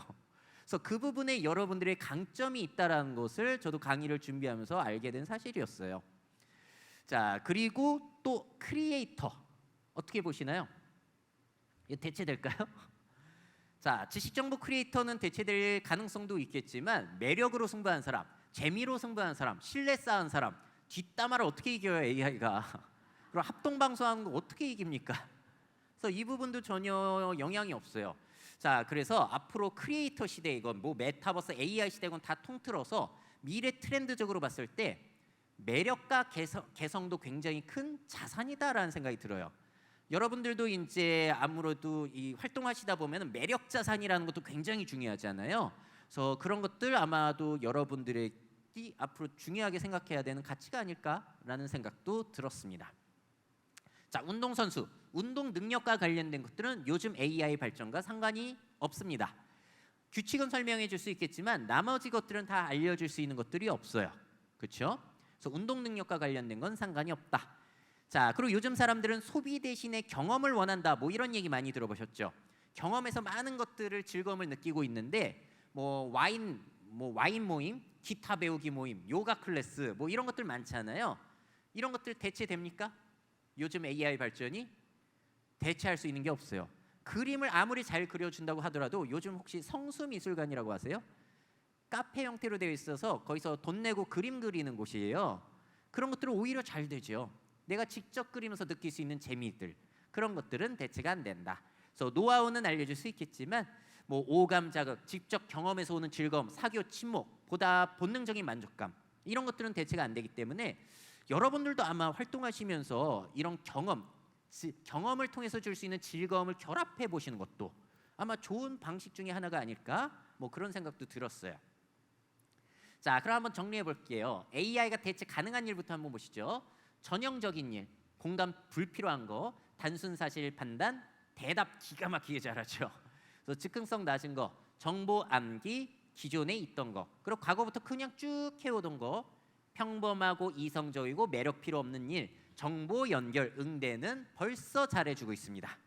그래서 그 부분에 여러분들의 강점이 있다라는 것을 저도 강의를 준비하면서 알게 된 사실이었어요. 자, 그리고 또 크리에이터 어떻게 보시나요? 이거 대체될까요? 자, 지식정보 크리에이터는 대체될 가능성도 있겠지만 매력으로 승부한 사람, 재미로 승부한 사람, 신뢰 쌓은 사람, 뒷담화를 어떻게 이겨요 AI가? 그리고 합동방송하는 거 어떻게 이깁니까? 그래서 이 부분도 전혀 영향이 없어요. 자, 그래서 앞으로 크리에이터 시대이건 뭐 메타버스 AI 시대건 다 통틀어서 미래 트렌드적으로 봤을 때 매력과 개성도 굉장히 큰 자산이다라는 생각이 들어요. 여러분들도 이제 아무래도 이 활동하시다 보면 매력 자산이라는 것도 굉장히 중요하잖아요. 그래서 그런 것들 아마도 여러분들이 앞으로 중요하게 생각해야 되는 가치가 아닐까라는 생각도 들었습니다. 자, 운동선수, 운동 능력과 관련된 것들은 요즘 AI 발전과 상관이 없습니다. 규칙은 설명해 줄 수 있겠지만 나머지 것들은 다 알려줄 수 있는 것들이 없어요. 그렇죠? 그래서 운동 능력과 관련된 건 상관이 없다. 자, 그리고 요즘 사람들은 소비 대신에 경험을 원한다. 뭐 이런 얘기 많이 들어보셨죠? 경험에서 많은 것들을 즐거움을 느끼고 있는데 뭐 와인 모임, 기타 배우기 모임, 요가 클래스 뭐 이런 것들 많잖아요. 이런 것들 대체됩니까? 요즘 AI 발전이 대체할 수 있는 게 없어요. 그림을 아무리 잘 그려준다고 하더라도 요즘 혹시 성수미술관이라고 아세요? 카페 형태로 되어 있어서 거기서 돈 내고 그림 그리는 곳이에요. 그런 것들은 오히려 잘 되죠. 내가 직접 그리면서 느낄 수 있는 재미들, 그런 것들은 대체가 안 된다. 그래서 노하우는 알려줄 수 있겠지만 뭐 오감 자극, 직접 경험에서 오는 즐거움, 사교 친목, 보다 본능적인 만족감, 이런 것들은 대체가 안 되기 때문에 여러분들도 아마 활동하시면서 이런 경험을 통해서 줄 수 있는 즐거움을 결합해 보시는 것도 아마 좋은 방식 중에 하나가 아닐까 뭐 그런 생각도 들었어요. 자, 그럼 한번 정리해 볼게요. AI가 대체 가능한 일부터 한번 보시죠. 전형적인 일, 공감 불필요한 거, 단순 사실 판단, 대답 기가 막히게 잘하죠. 그래서 즉흥성 낮은 거, 정보 암기, 기존에 있던 거, 그리고 과거부터 그냥 쭉 해오던 거, 평범하고 이성적이고 매력 필요 없는 일, 정보 연결, 응대는 벌써 잘해주고 있습니다.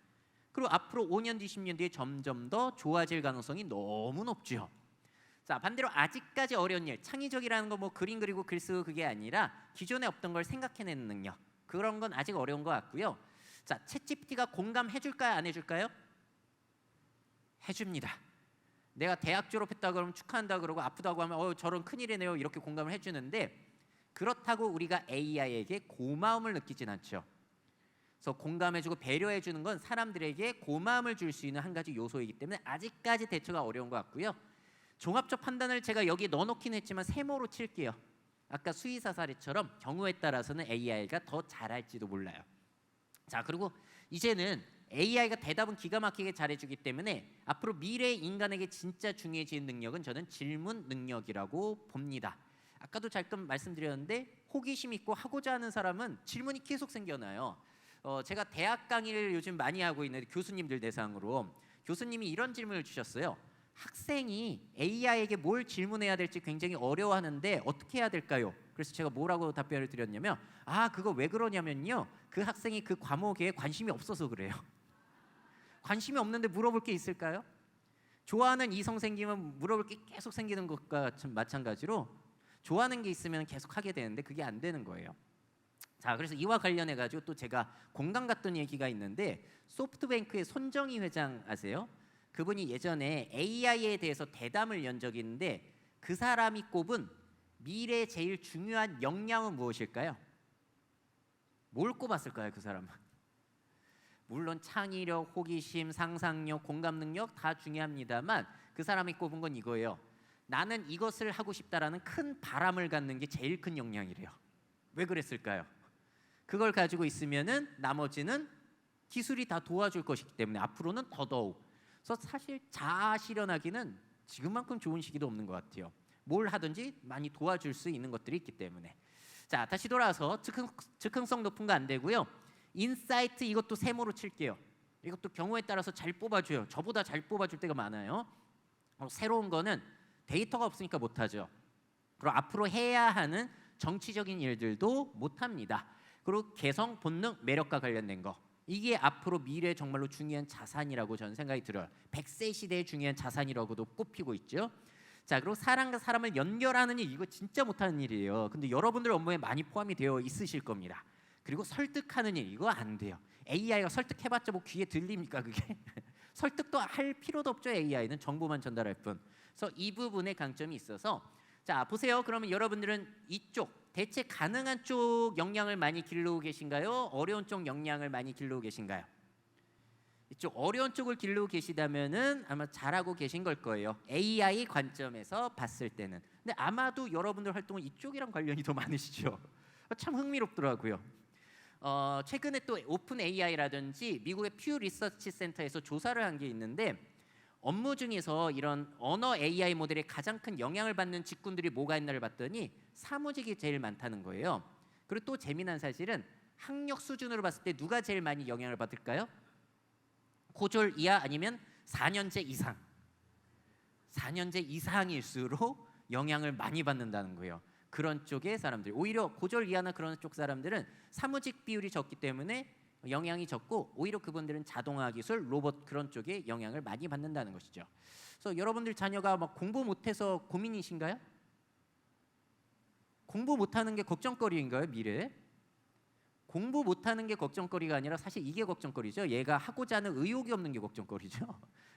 그리고 앞으로 5년 뒤, 10년 뒤에 점점 더 좋아질 가능성이 너무 높죠. 자, 반대로 아직까지 어려운 일, 창의적이라는 거 뭐 그림 그리고 글 쓰고 그게 아니라 기존에 없던 걸 생각해내는 능력, 그런 건 아직 어려운 것 같고요. 자, 챗GPT가 공감해줄까요, 안 해줄까요? 해줍니다. 내가 대학 졸업했다 그러면 축하한다 그러고 아프다고 하면 저런 큰일이네요 이렇게 공감을 해주는데, 그렇다고 우리가 AI에게 고마움을 느끼진 않죠. 그래서 공감해주고 배려해주는 건 사람들에게 고마움을 줄 수 있는 한 가지 요소이기 때문에 아직까지 대처가 어려운 것 같고요. 종합적 판단을 제가 여기 넣어놓긴 했지만 세모로 칠게요. 아까 수의사 사례처럼 경우에 따라서는 AI가 더 잘할지도 몰라요. 자, 그리고 이제는 AI가 대답은 기가 막히게 잘해주기 때문에 앞으로 미래의 인간에게 진짜 중요해지는 능력은 저는 질문 능력이라고 봅니다. 아까도 잠깐 말씀드렸는데 호기심 있고 하고자 하는 사람은 질문이 계속 생겨나요. 제가 대학 강의를 요즘 많이 하고 있는데 교수님들 대상으로 교수님이 이런 질문을 주셨어요. 학생이 AI에게 뭘 질문해야 될지 굉장히 어려워하는데 어떻게 해야 될까요? 그래서 제가 뭐라고 답변을 드렸냐면 그거 왜 그러냐면요, 그 학생이 그 과목에 관심이 없어서 그래요. 관심이 없는데 물어볼 게 있을까요? 좋아하는 이성 생기면 물어볼 게 계속 생기는 것과 마찬가지로 좋아하는 게 있으면 계속 하게 되는데 그게 안 되는 거예요. 자, 그래서 이와 관련해 가지고 또 제가 공감 갔던 얘기가 있는데, 소프트뱅크의 손정희 회장 아세요? 그분이 예전에 AI에 대해서 대담을 연 적이 있는데 그 사람이 꼽은 미래의 제일 중요한 역량은 무엇일까요? 뭘 꼽았을까요, 그 사람은? 물론 창의력, 호기심, 상상력, 공감 능력 다 중요합니다만 그 사람이 꼽은 건 이거예요. 나는 이것을 하고 싶다라는 큰 바람을 갖는 게 제일 큰 역량이래요. 왜 그랬을까요? 그걸 가지고 있으면은 나머지는 기술이 다 도와줄 것이기 때문에 앞으로는 더더욱. 그래서 사실 자아 실현하기는 지금만큼 좋은 시기도 없는 것 같아요. 뭘 하든지 많이 도와줄 수 있는 것들이 있기 때문에. 자, 다시 돌아와서 즉흥성 높은 거 안 되고요. 인사이트 이것도 세모로 칠게요. 이것도 경우에 따라서 잘 뽑아줘요. 저보다 잘 뽑아줄 때가 많아요. 새로운 거는 데이터가 없으니까 못하죠. 그리고 앞으로 해야 하는 정치적인 일들도 못합니다. 그리고 개성, 본능, 매력과 관련된 거, 이게 앞으로 미래에 정말로 중요한 자산이라고 저는 생각이 들어요. 100세 시대의 중요한 자산이라고도 꼽히고 있죠. 자, 그리고 사람과 사람을 연결하는 일, 이거 진짜 못하는 일이에요. 근데 여러분들 업무에 많이 포함이 되어 있으실 겁니다. 그리고 설득하는 일, 이거 안 돼요. AI가 설득해봤자 뭐 귀에 들립니까 그게? 설득도 할 필요도 없죠. AI는 정보만 전달할 뿐. 그래서 이 부분에 강점이 있어서, 자 보세요. 그러면 여러분들은 이쪽 대체 가능한 쪽 역량을 많이 기르고 계신가요? 어려운 쪽 역량을 많이 기르고 계신가요? 이쪽 어려운 쪽을 기르고 계시다면은 아마 잘하고 계신 걸 거예요. AI 관점에서 봤을 때는. 근데 아마도 여러분들 활동은 이쪽이랑 관련이 더 많으시죠. 참 흥미롭더라고요. 최근에 또 오픈 AI라든지 미국의 퓨 리서치 센터에서 조사를 한 게 있는데, 업무 중에서 이런 언어 AI 모델에 가장 큰 영향을 받는 직군들이 뭐가 있나를 봤더니 사무직이 제일 많다는 거예요. 그리고 또 재미난 사실은 학력 수준으로 봤을 때 누가 제일 많이 영향을 받을까요? 고졸 이하 아니면 4년제 이상. 4년제 이상일수록 영향을 많이 받는다는 거예요. 그런 쪽의 사람들, 오히려 고졸 이하나 그런 쪽 사람들은 사무직 비율이 적기 때문에 영향이 적고, 오히려 그분들은 자동화 기술, 로봇 그런 쪽에 영향을 많이 받는다는 것이죠. 그래서 여러분들 자녀가 막 공부 못해서 고민이신가요? 공부 못하는 게 걱정거리인가요, 미래에? 공부 못하는 게 걱정거리가 아니라 사실 이게 걱정거리죠. 얘가 하고자 하는 의욕이 없는 게 걱정거리죠.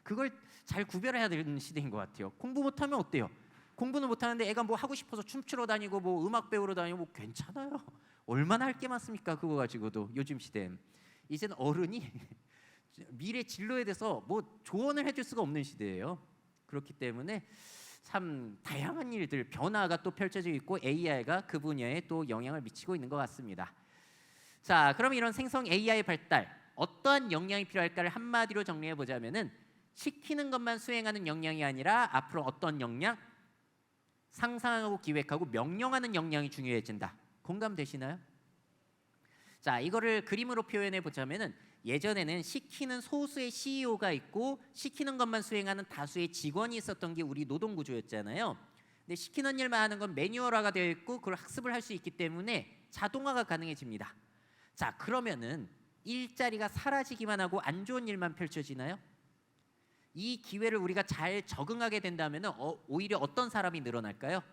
그걸 잘 구별해야 되는 시대인 것 같아요. 공부 못하면 어때요? 공부는 못하는데 애가 뭐 하고 싶어서 춤추러 다니고 뭐 음악 배우러 다니고 뭐 괜찮아요. 얼마나 할 게 많습니까? 그거 가지고도 요즘 시대엔. 이제는 어른이 미래 진로에 대해서 뭐 조언을 해줄 수가 없는 시대예요. 그렇기 때문에 참 다양한 일들, 변화가 또 펼쳐지고 있고 AI가 그 분야에 또 영향을 미치고 있는 것 같습니다. 자, 그럼 이런 생성 AI 발달, 어떠한 역량이 필요할까를 한마디로 정리해 보자면은 시키는 것만 수행하는 역량이 아니라 앞으로 어떤 역량? 상상하고 기획하고 명령하는 역량이 중요해진다. 공감되시나요? 자, 이거를 그림으로 표현해 보자면은 예전에는 시키는 소수의 CEO가 있고 시키는 것만 수행하는 다수의 직원이 있었던 게 우리 노동 구조였잖아요. 근데 시키는 일만 하는 건 매뉴얼화가 되어 있고 그걸 학습을 할 수 있기 때문에 자동화가 가능해집니다. 자, 그러면은 일자리가 사라지기만 하고 안 좋은 일만 펼쳐지나요? 이 기회를 우리가 잘 적응하게 된다면은 오히려 어떤 사람이 늘어날까요?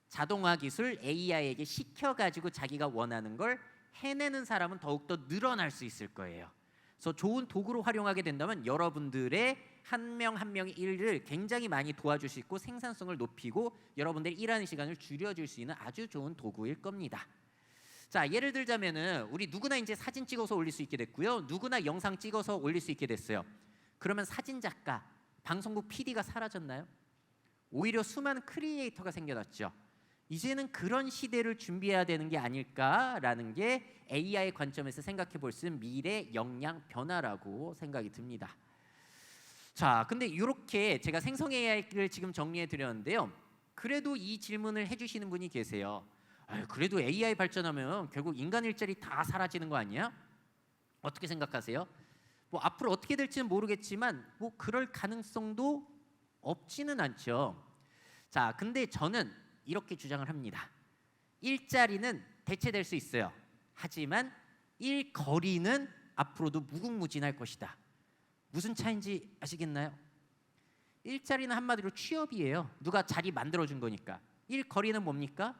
자동화 기술 AI에게 시켜가지고 자기가 원하는 걸 해내는 사람은 더욱더 늘어날 수 있을 거예요. 그래서 좋은 도구로 활용하게 된다면 여러분들의 한 명 한 명의 일을 굉장히 많이 도와줄 수 있고 생산성을 높이고 여러분들이 일하는 시간을 줄여줄 수 있는 아주 좋은 도구일 겁니다. 자, 예를 들자면은 우리 누구나 이제 사진 찍어서 올릴 수 있게 됐고요. 누구나 영상 찍어서 올릴 수 있게 됐어요. 그러면 사진 작가, 방송국 PD가 사라졌나요? 오히려 수많은 크리에이터가 생겨났죠. 이제는 그런 시대를 준비해야 되는 게 아닐까라는 게 AI의 관점에서 생각해 볼 수 있는 미래 역량 변화라고 생각이 듭니다. 자, 근데 이렇게 제가 생성 AI를 지금 정리해 드렸는데요. 그래도 이 질문을 해주시는 분이 계세요. 그래도 AI 발전하면 결국 인간 일자리 다 사라지는 거 아니야? 어떻게 생각하세요? 뭐 앞으로 어떻게 될지는 모르겠지만 뭐 그럴 가능성도 없지는 않죠. 자, 근데 저는 이렇게 주장을 합니다. 일자리는 대체될 수 있어요. 하지만 일거리는 앞으로도 무궁무진할 것이다. 무슨 차이인지 아시겠나요? 일자리는 한마디로 취업이에요. 누가 자리 만들어준 거니까. 일거리는 뭡니까?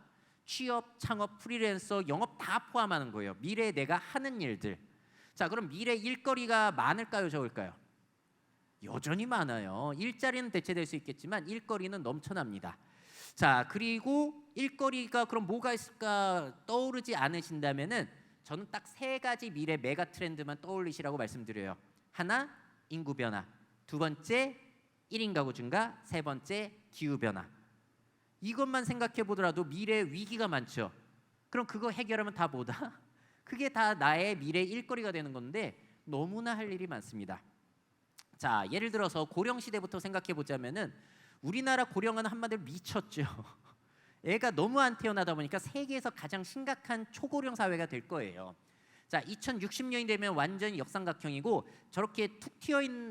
취업, 창업, 프리랜서, 영업 다 포함하는 거예요. 미래에 내가 하는 일들. 자, 그럼 미래 일거리가 많을까요, 적을까요? 여전히 많아요. 일자리는 대체될 수 있겠지만 일거리는 넘쳐납니다. 자, 그리고 일거리가 그럼 뭐가 있을까 떠오르지 않으신다면은 저는 딱 세 가지 미래 메가 트렌드만 떠올리시라고 말씀드려요. 하나, 인구 변화. 두 번째, 1인 가구 증가. 세 번째, 기후 변화. 이것만 생각해 보더라도 미래 위기가 많죠. 그럼 그거 해결하면 다 뭐다? 그게 다 나의 미래 일거리가 되는 건데 너무나 할 일이 많습니다. 자, 예를 들어서 고령 시대부터 생각해 보자면은 우리나라 고령은 한마디로 미쳤죠. 애가 너무 안 태어나다 보니까 세계에서 가장 심각한 초고령 사회가 될 거예요. 자, 2060년이 되면 완전히 역삼각형이고 저렇게 툭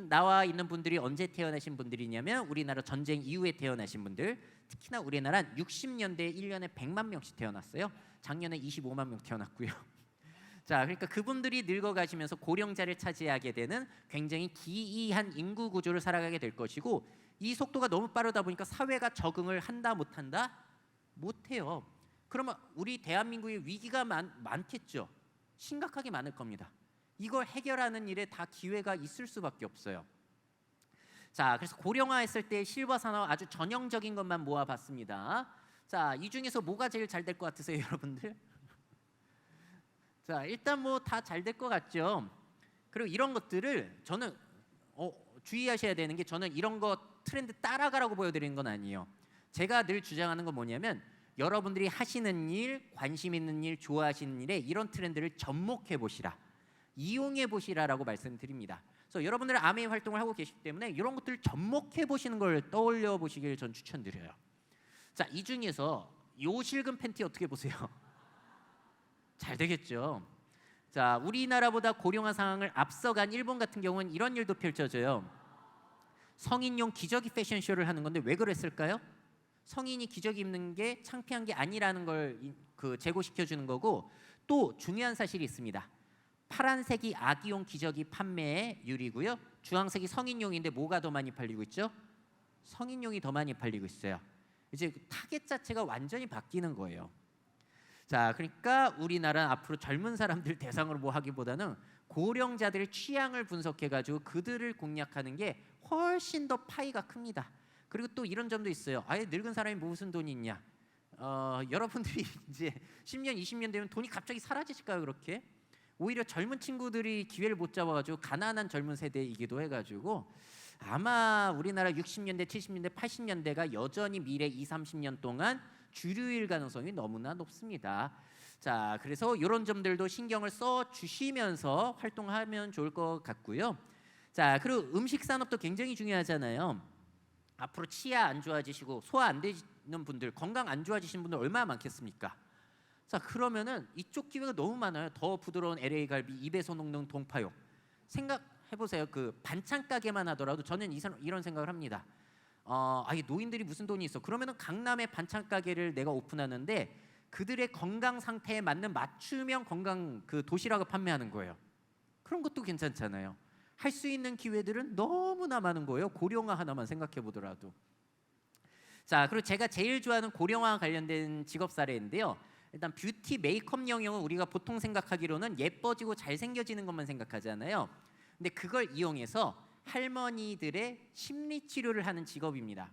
나와 있는 분들이 언제 태어나신 분들이냐면 우리나라 전쟁 이후에 태어나신 분들. 특히나 우리나라는 60년대에 1년에 100만 명씩 태어났어요. 작년에 25만 명 태어났고요. 자, 그러니까 그분들이 늙어가시면서 고령자를 차지하게 되는 굉장히 기이한 인구 구조를 살아가게 될 것이고 이 속도가 너무 빠르다 보니까 사회가 적응을 한다 못한다? 못해요. 그러면 우리 대한민국의 위기가 많겠죠. 심각하게 많을 겁니다. 이걸 해결하는 일에 다 기회가 있을 수밖에 없어요. 자, 그래서 고령화했을 때 실버 산업 아주 전형적인 것만 모아봤습니다. 자, 이 중에서 뭐가 제일 잘 될 것 같으세요, 여러분들? 자, 일단 뭐 다 잘 될 것 같죠. 그리고 이런 것들을 저는 주의하셔야 되는 게 저는 이런 거 트렌드 따라가라고 보여드리는 건 아니에요. 제가 늘 주장하는 건 뭐냐면 여러분들이 하시는 일, 관심 있는 일, 좋아하시는 일에 이런 트렌드를 접목해 보시라, 이용해 보시라라고 말씀드립니다. 그래서 여러분들은 아메이 활동을 하고 계시기 때문에 이런 것들을 접목해 보시는 걸 떠올려 보시길 전 추천드려요. 자, 이 중에서 요 실금 팬티 어떻게 보세요? 잘 되겠죠. 자, 우리나라보다 고령화 상황을 앞서간 일본 같은 경우는 이런 일도 펼쳐져요. 성인용 기저귀 패션쇼를 하는 건데 왜 그랬을까요? 성인이 기저귀 입는 게 창피한 게 아니라는 걸 제고시켜 주는 거고, 또 중요한 사실이 있습니다. 파란색이 아기용 기저귀 판매율이고요. 주황색이 성인용인데 뭐가 더 많이 팔리고 있죠? 성인용이 더 많이 팔리고 있어요. 이제 타겟 자체가 완전히 바뀌는 거예요. 자, 그러니까 우리나라는 앞으로 젊은 사람들 대상으로 뭐 하기보다는 고령자들의 취향을 분석해가지고 그들을 공략하는 게 훨씬 더 파이가 큽니다. 그리고 또 이런 점도 있어요. 아예 늙은 사람이 무슨 돈이 있냐? 여러분들이 이제 10년, 20년 되면 돈이 갑자기 사라지실까요? 그렇게? 오히려 젊은 친구들이 기회를 못 잡아가지고 가난한 젊은 세대이기도 해가지고 아마 우리나라 60년대, 70년대, 80년대가 여전히 미래 20, 30년 동안 주류일 가능성이 너무나 높습니다. 자, 그래서 이런 점들도 신경을 써 주시면서 활동하면 좋을 것 같고요. 자, 그리고 음식 산업도 굉장히 중요하잖아요. 앞으로 치아 안 좋아지시고 소화 안 되는 분들, 건강 안 좋아지시는 분들 얼마나 많겠습니까? 자, 그러면은 이쪽 기회가 너무 많아요. 더 부드러운 LA 갈비, 입에서 녹는 동파육. 생각해 보세요. 그 반찬 가게만 하더라도 저는 이런 생각을 합니다. 이 노인들이 무슨 돈이 있어? 그러면은 강남에 반찬 가게를 내가 오픈하는데 그들의 건강 상태에 맞는 맞춤형 건강 그 도시락을 판매하는 거예요. 그런 것도 괜찮잖아요. 할 수 있는 기회들은 너무나 많은 거예요. 고령화 하나만 생각해 보더라도. 자, 그리고 제가 제일 좋아하는 고령화 관련된 직업 사례인데요. 일단 뷰티 메이크업 영역은 우리가 보통 생각하기로는 예뻐지고 잘생겨지는 것만 생각하잖아요. 근데 그걸 이용해서 할머니들의 심리 치료를 하는 직업입니다.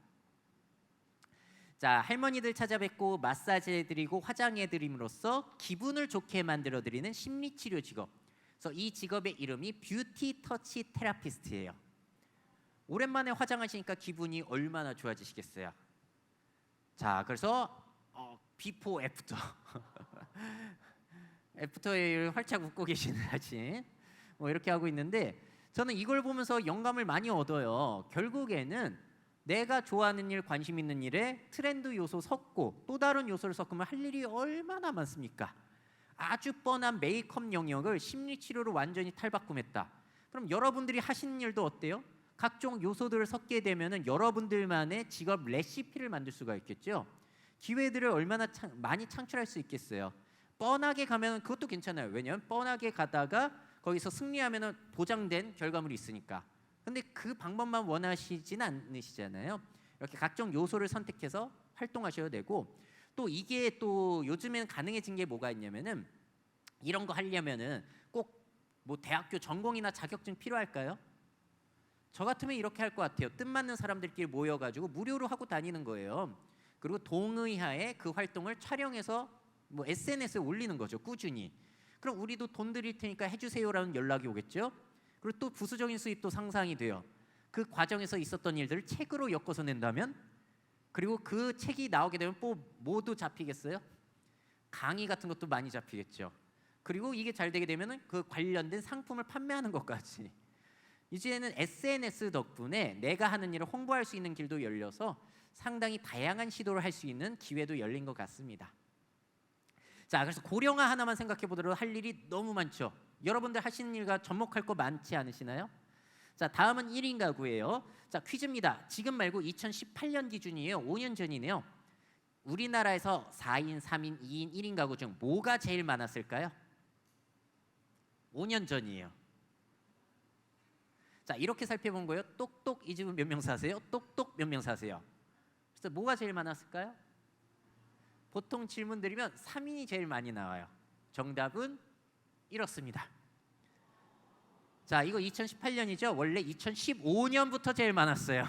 자, 할머니들 찾아뵙고 마사지 해드리고 화장해드림으로써 기분을 좋게 만들어드리는 심리 치료 직업. 그래서 이 직업의 이름이 뷰티 터치 테라피스트예요. 오랜만에 화장하시니까 기분이 얼마나 좋아지시겠어요? 자, 그래서 비포 애프터 애프터에 활짝 웃고 계시는 사진 뭐 이렇게 하고 있는데 저는 이걸 보면서 영감을 많이 얻어요. 결국에는 내가 좋아하는 일, 관심 있는 일에 트렌드 요소 섞고 또 다른 요소를 섞으면 할 일이 얼마나 많습니까? 아주 뻔한 메이크업 영역을 심리치료로 완전히 탈바꿈했다. 그럼 여러분들이 하시는 일도 어때요? 각종 요소들을 섞게 되면은 여러분들만의 직업 레시피를 만들 수가 있겠죠. 기회들을 얼마나 많이 창출할 수 있겠어요. 뻔하게 가면 그것도 괜찮아요. 왜냐하면 뻔하게 가다가 거기서 승리하면 보장된 결과물이 있으니까. 근데 그 방법만 원하시진 않으시잖아요. 이렇게 각종 요소를 선택해서 활동하셔야 되고 또 이게 또 요즘엔 가능해진 게 뭐가 있냐면은 이런 거 하려면은 꼭 뭐 대학교 전공이나 자격증 필요할까요? 저 같으면 이렇게 할 것 같아요. 뜻맞는 사람들끼리 모여가지고 무료로 하고 다니는 거예요. 그리고 동의하에 그 활동을 촬영해서 뭐 SNS에 올리는 거죠. 꾸준히. 그럼 우리도 돈 드릴 테니까 해주세요라는 연락이 오겠죠. 그리고 또 부수적인 수입도 상상이 돼요. 그 과정에서 있었던 일들을 책으로 엮어서 낸다면 그리고 그 책이 나오게 되면 또 뭐도 잡히겠어요? 강의 같은 것도 많이 잡히겠죠. 그리고 이게 잘 되게 되면 그 관련된 상품을 판매하는 것까지. 이제는 SNS 덕분에 내가 하는 일을 홍보할 수 있는 길도 열려서 상당히 다양한 시도를 할 수 있는 기회도 열린 것 같습니다. 자, 그래서 고령화 하나만 생각해 보더라도 할 일이 너무 많죠. 여러분들 하시는 일과 접목할 거 많지 않으시나요? 자, 다음은 1인 가구예요. 자, 퀴즈입니다. 지금 말고 2018년 기준이에요. 5년 전이네요. 우리나라에서 4인, 3인, 2인, 1인 가구 중 뭐가 제일 많았을까요? 5년 전이에요. 자, 이렇게 살펴본 거예요. 똑똑 이 집은 몇 명 사세요? 똑똑 몇 명 사세요? 그래서 뭐가 제일 많았을까요? 보통 질문 드리면 3인이 제일 많이 나와요. 정답은 이렇습니다. 자, 이거 2018년이죠. 원래 2015년부터 제일 많았어요.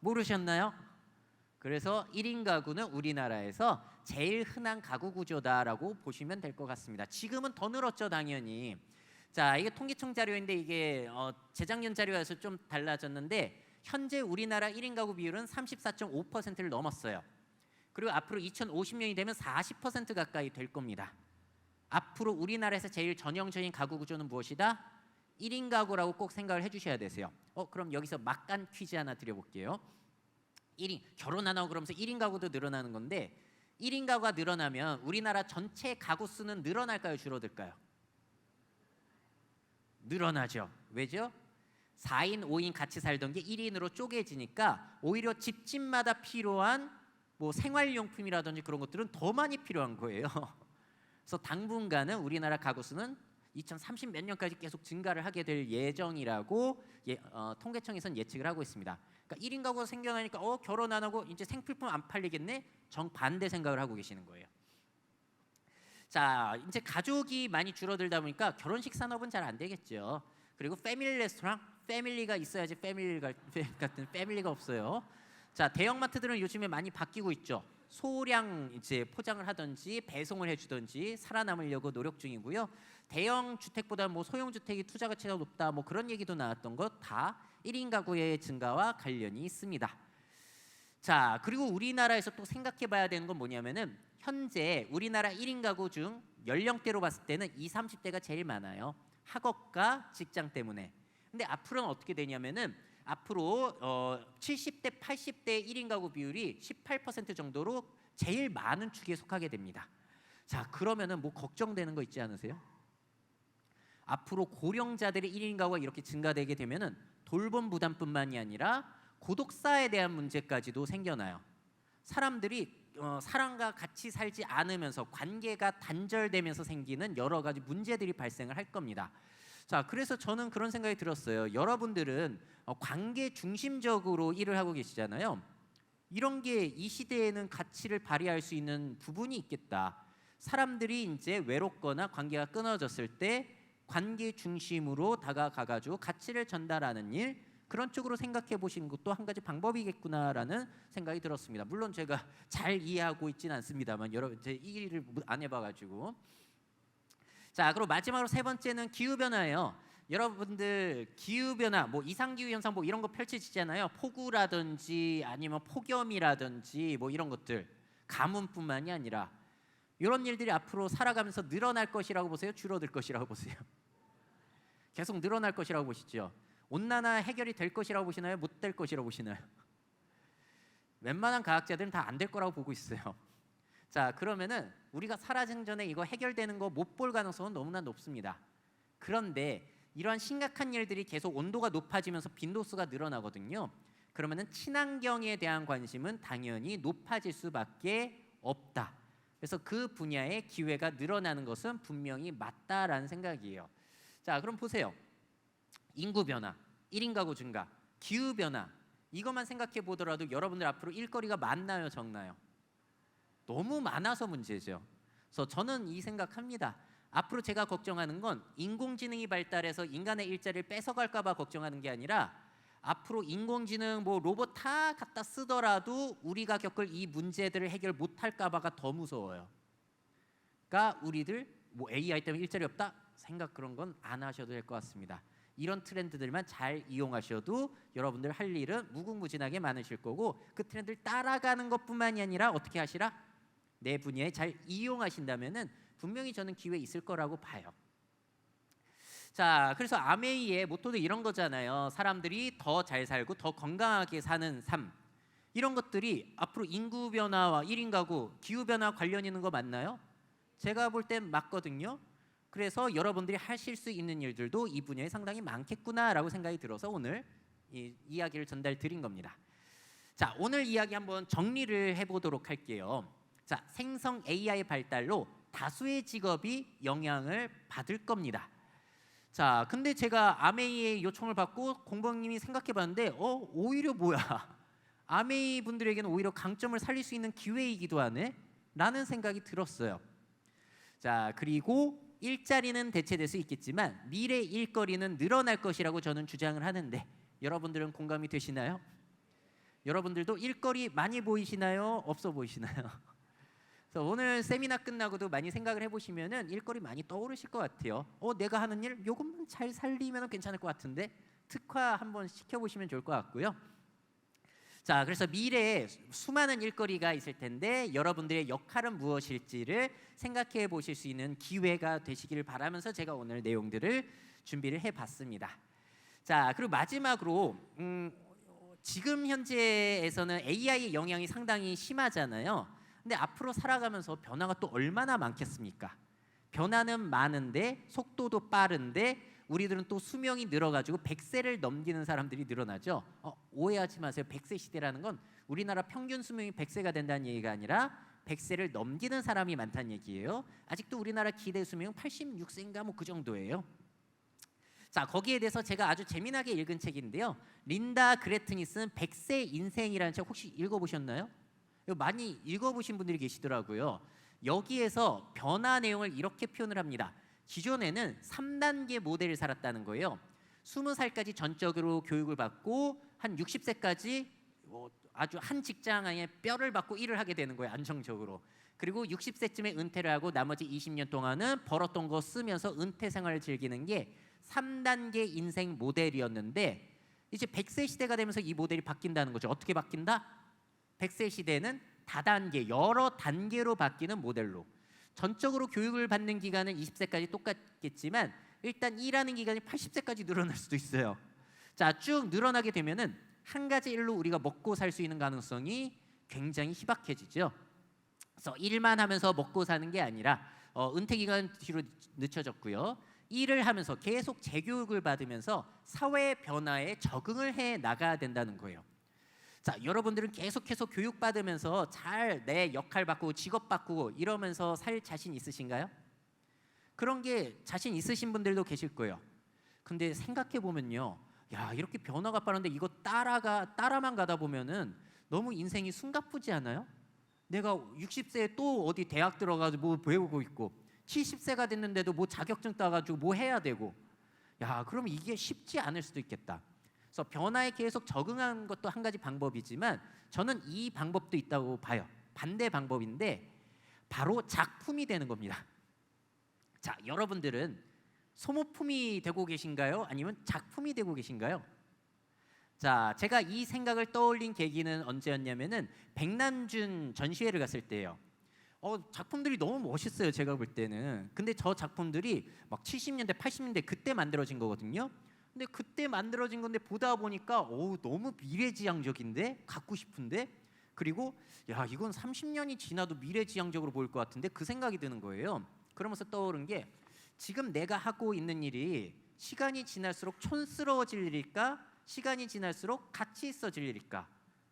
모르셨나요? 그래서 1인 가구는 우리나라에서 제일 흔한 가구 구조다라고 보시면 될 것 같습니다. 지금은 더 늘었죠, 당연히. 자, 이게 통계청 자료인데 이게 재작년 자료에서 좀 달라졌는데 현재 우리나라 1인 가구 비율은 34.5%를 넘었어요. 그리고 앞으로 2050년이 되면 40% 가까이 될 겁니다. 앞으로 우리나라에서 제일 전형적인 가구 구조는 무엇이다? 1인 가구라고 꼭 생각을 해주셔야 되세요. 그럼 여기서 막간 퀴즈 하나 드려볼게요. 1인 결혼 안 하고 그러면서 1인 가구도 늘어나는 건데 1인 가구가 늘어나면 우리나라 전체 가구 수는 늘어날까요? 줄어들까요? 늘어나죠. 왜죠? 4인, 5인 같이 살던 게 1인으로 쪼개지니까 오히려 집집마다 필요한 뭐 생활용품이라든지 그런 것들은 더 많이 필요한 거예요. 그래서 당분간은 우리나라 가구 수는 2030 몇 년까지 계속 증가를 하게 될 예정이라고 통계청에서는 예측을 하고 있습니다. 그러니까 1인 가구가 생겨나니까 결혼 안 하고 이제 생필품 안 팔리겠네? 정반대 생각을 하고 계시는 거예요. 자, 이제 가족이 많이 줄어들다 보니까 결혼식 산업은 잘 안 되겠죠. 그리고 패밀리 레스토랑, 패밀리가 있어야지 패밀리 같은 패밀리가 없어요. 자, 대형마트들은 요즘에 많이 바뀌고 있죠. 소량 이제 포장을 하든지 배송을 해주든지 살아남으려고 노력 중이고요. 대형 주택보다 뭐 소형 주택이 투자 가치가 높다 뭐 그런 얘기도 나왔던 것 다 1인 가구의 증가와 관련이 있습니다. 자, 그리고 우리나라에서 또 생각해 봐야 되는 건 뭐냐면은 현재 우리나라 1인 가구 중 연령대로 봤을 때는 20, 30대가 제일 많아요. 학업과 직장 때문에. 근데 앞으로는 어떻게 되냐면은 앞으로 70대, 80대 1인 가구 비율이 18% 정도로 제일 많은 축에 속하게 됩니다. 자, 그러면은 뭐 걱정되는 거 있지 않으세요? 앞으로 고령자들의 1인 가구가 이렇게 증가되게 되면은 돌봄 부담뿐만이 아니라 고독사에 대한 문제까지도 생겨나요. 사람들이 사람과 같이 살지 않으면서 관계가 단절되면서 생기는 여러 가지 문제들이 발생을 할 겁니다. 자, 그래서 저는 그런 생각이 들었어요. 여러분들은 관계 중심적으로 일을 하고 계시잖아요. 이런 게 이 시대에는 가치를 발휘할 수 있는 부분이 있겠다. 사람들이 이제 외롭거나 관계가 끊어졌을 때 관계 중심으로 다가가가지고 가치를 전달하는 일, 그런 쪽으로 생각해 보시는 것도 한 가지 방법이겠구나라는 생각이 들었습니다. 물론 제가 잘 이해하고 있지는 않습니다만 여러분 제 이 일을 안 해봐가지고. 자, 그리고 마지막으로 세 번째는 기후 변화예요. 여러분들 기후 변화, 뭐 이상 기후 현상 뭐 이런 거 펼쳐지잖아요. 폭우라든지 아니면 폭염이라든지 뭐 이런 것들, 가뭄뿐만이 아니라 이런 일들이 앞으로 살아가면서 늘어날 것이라고 보세요? 줄어들 것이라고 보세요? 계속 늘어날 것이라고 보시죠. 온난화 해결이 될 것이라고 보시나요? 못 될 것이라고 보시나요? 웬만한 과학자들은 다 안 될 거라고 보고 있어요. 자, 그러면은 우리가 살아생전에 이거 해결되는 거 못 볼 가능성은 너무나 높습니다. 그런데 이러한 심각한 일들이 계속 온도가 높아지면서 빈도수가 늘어나거든요. 그러면은 친환경에 대한 관심은 당연히 높아질 수밖에 없다. 그래서 그 분야의 기회가 늘어나는 것은 분명히 맞다라는 생각이에요. 자, 그럼 보세요. 인구 변화, 1인 가구 증가, 기후 변화, 이것만 생각해 보더라도 여러분들 앞으로 일거리가 많나요, 적나요? 너무 많아서 문제죠. 그래서 저는 이 생각합니다. 앞으로 제가 걱정하는 건 인공지능이 발달해서 인간의 일자리를 뺏어갈까 봐 걱정하는 게 아니라 앞으로 인공지능 뭐 로봇 다 갖다 쓰더라도 우리가 겪을 이 문제들을 해결 못할까 봐가 더 무서워요. 그러니까 우리들 뭐 AI 때문에 일자리 없다? 생각 그런 건 안 하셔도 될 것 같습니다. 이런 트렌드들만 잘 이용하셔도 여러분들 할 일은 무궁무진하게 많으실 거고, 그 트렌드를 따라가는 것뿐만이 아니라 어떻게 하시라? 내 분야에 잘 이용하신다면은 분명히 저는 기회 있을 거라고 봐요. 자, 그래서 아메이의 모토도 이런 거잖아요. 사람들이 더 잘 살고 더 건강하게 사는 삶. 이런 것들이 앞으로 인구 변화와 1인 가구, 기후 변화 관련 있는 거 맞나요? 제가 볼 땐 맞거든요. 그래서 여러분들이 하실 수 있는 일들도 이 분야에 상당히 많겠구나라고 생각이 들어서 오늘 이 이야기를 전달 드린 겁니다. 자, 오늘 이야기 한번 정리를 해보도록 할게요. 자, 생성 AI 발달로 다수의 직업이 영향을 받을 겁니다. 자, 근데 제가 아메이의 요청을 받고 공범님이 생각해봤는데 오히려 뭐야? 아메이 분들에게는 오히려 강점을 살릴 수 있는 기회이기도 하네? 라는 생각이 들었어요. 자, 그리고 일자리는 대체될 수 있겠지만 미래 일거리는 늘어날 것이라고 저는 주장을 하는데 여러분들은 공감이 되시나요? 여러분들도 일거리 많이 보이시나요? 없어 보이시나요? 그래서 오늘 세미나 끝나고도 많이 생각을 해보시면은 일거리 많이 떠오르실 것 같아요. 내가 하는 일 요것만 잘 살리면 괜찮을 것 같은데 특화 한번 시켜보시면 좋을 것 같고요. 자, 그래서 미래에 수많은 일거리가 있을 텐데 여러분들의 역할은 무엇일지를 생각해 보실 수 있는 기회가 되시기를 바라면서 제가 오늘 내용들을 준비를 해봤습니다. 자, 그리고 마지막으로 지금 현재에서는 AI의 영향이 상당히 심하잖아요. 근데 앞으로 살아가면서 변화가 또 얼마나 많겠습니까? 변화는 많은데 속도도 빠른데 우리들은 또 수명이 늘어가지고 100세를 넘기는 사람들이 늘어나죠. 오해하지 마세요. 100세 시대라는 건 우리나라 평균 수명이 100세가 된다는 얘기가 아니라 100세를 넘기는 사람이 많다는 얘기예요. 아직도 우리나라 기대 수명은 86세인가 뭐 그 정도예요. 자, 거기에 대해서 제가 아주 재미나게 읽은 책인데요. 린다 그레튼이 쓴 100세 인생이라는 책 혹시 읽어보셨나요? 많이 읽어보신 분들이 계시더라고요. 여기에서 변화 내용을 이렇게 표현을 합니다. 기존에는 3단계 모델을 살았다는 거예요. 20살까지 전적으로 교육을 받고 한 60세까지 아주 한 직장 안에 뼈를 박고 일을 하게 되는 거예요. 안정적으로. 그리고 60세쯤에 은퇴를 하고 나머지 20년 동안은 벌었던 거 쓰면서 은퇴 생활을 즐기는 게 3단계 인생 모델이었는데 이제 100세 시대가 되면서 이 모델이 바뀐다는 거죠. 어떻게 바뀐다? 100세 시대는 다단계, 여러 단계로 바뀌는 모델로. 전적으로 교육을 받는 기간은 20세까지 똑같겠지만 일단 일하는 기간이 80세까지 늘어날 수도 있어요. 자, 쭉 늘어나게 되면은 한 가지 일로 우리가 먹고 살 수 있는 가능성이 굉장히 희박해지죠. 그래서 일만 하면서 먹고 사는 게 아니라 은퇴 기간 뒤로 늦춰졌고요. 일을 하면서 계속 재교육을 받으면서 사회 변화에 적응을 해 나가야 된다는 거예요. 자, 여러분들은 계속해서 교육받으면서 잘 내 역할 바꾸고 직업 바꾸고 이러면서 살 자신 있으신가요? 그런 게 자신 있으신 분들도 계실 거예요. 근데 생각해 보면요, 야, 이렇게 변화가 빠른데 이거 따라만 가다 보면은 너무 인생이 숨가쁘지 않아요? 내가 60세에 또 어디 대학 들어가서 뭐 배우고 있고 70세가 됐는데도 뭐 자격증 따가지고 뭐 해야 되고, 야, 그럼 이게 쉽지 않을 수도 있겠다. 그래서 변화에 계속 적응하는 것도 한 가지 방법이지만 저는 이 방법도 있다고 봐요. 반대 방법인데 바로 작품이 되는 겁니다. 자, 여러분들은 소모품이 되고 계신가요? 아니면 작품이 되고 계신가요? 자, 제가 이 생각을 떠올린 계기는 언제였냐면은 백남준 전시회를 갔을 때예요. 작품들이 너무 멋있어요, 제가 볼 때는. 근데 저 작품들이 막 70년대, 80년대 그때 만들어진 거거든요. 근데 그때 만들어진 건데 보다 보니까 너무 미래지향적인데 갖고 싶은데, 그리고 야, 이건 30년이 지나도 미래지향적으로 보일 것 같은데 그 생각이 드는 거예요. 그러면서 떠오른 게 지금 내가 하고 있는 일이 시간이 지날수록 촌스러워질 일일까? 시간이 지날수록 가치 있어질 일일까?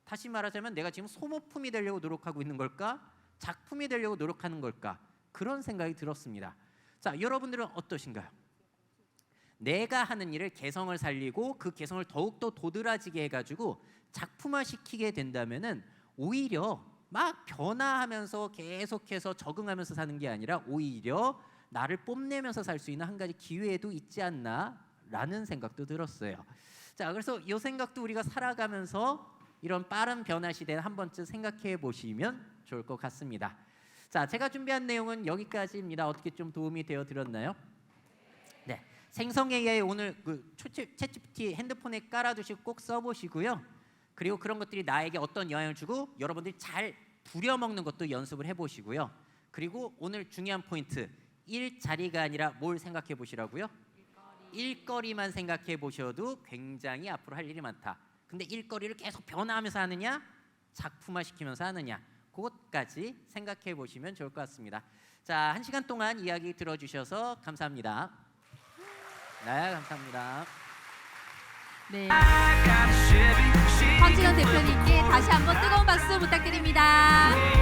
다시 말하자면 내가 지금 소모품이 되려고 노력하고 있는 걸까? 작품이 되려고 노력하는 걸까? 그런 생각이 들었습니다. 자, 여러분들은 어떠신가요? 내가 하는 일을 개성을 살리고 그 개성을 더욱더 도드라지게 해가지고 작품화시키게 된다면은 오히려 막 변화하면서 계속해서 적응하면서 사는 게 아니라 오히려 나를 뽐내면서 살 수 있는 한 가지 기회도 있지 않나라는 생각도 들었어요. 자, 그래서 이 생각도 우리가 살아가면서 이런 빠른 변화 시대를 한 번쯤 생각해 보시면 좋을 것 같습니다. 자, 제가 준비한 내용은 여기까지입니다. 어떻게 좀 도움이 되어 드렸나요? 네, 생성 AI 오늘 그 챗GPT 핸드폰에 깔아두시고 꼭 써보시고요. 그리고 그런 것들이 나에게 어떤 영향을 주고 여러분들이 잘 부려먹는 것도 연습을 해보시고요. 그리고 오늘 중요한 포인트, 일자리가 아니라 뭘 생각해 보시라고요? 일거리만 생각해 보셔도 굉장히 앞으로 할 일이 많다. 근데 일거리를 계속 변화하면서 하느냐, 작품화시키면서 하느냐, 그것까지 생각해 보시면 좋을 것 같습니다. 자, 1시간 동안 이야기 들어주셔서 감사합니다. 네, 감사합니다. 네, 황진원 대표님께 다시 한번 뜨거운 박수 부탁드립니다.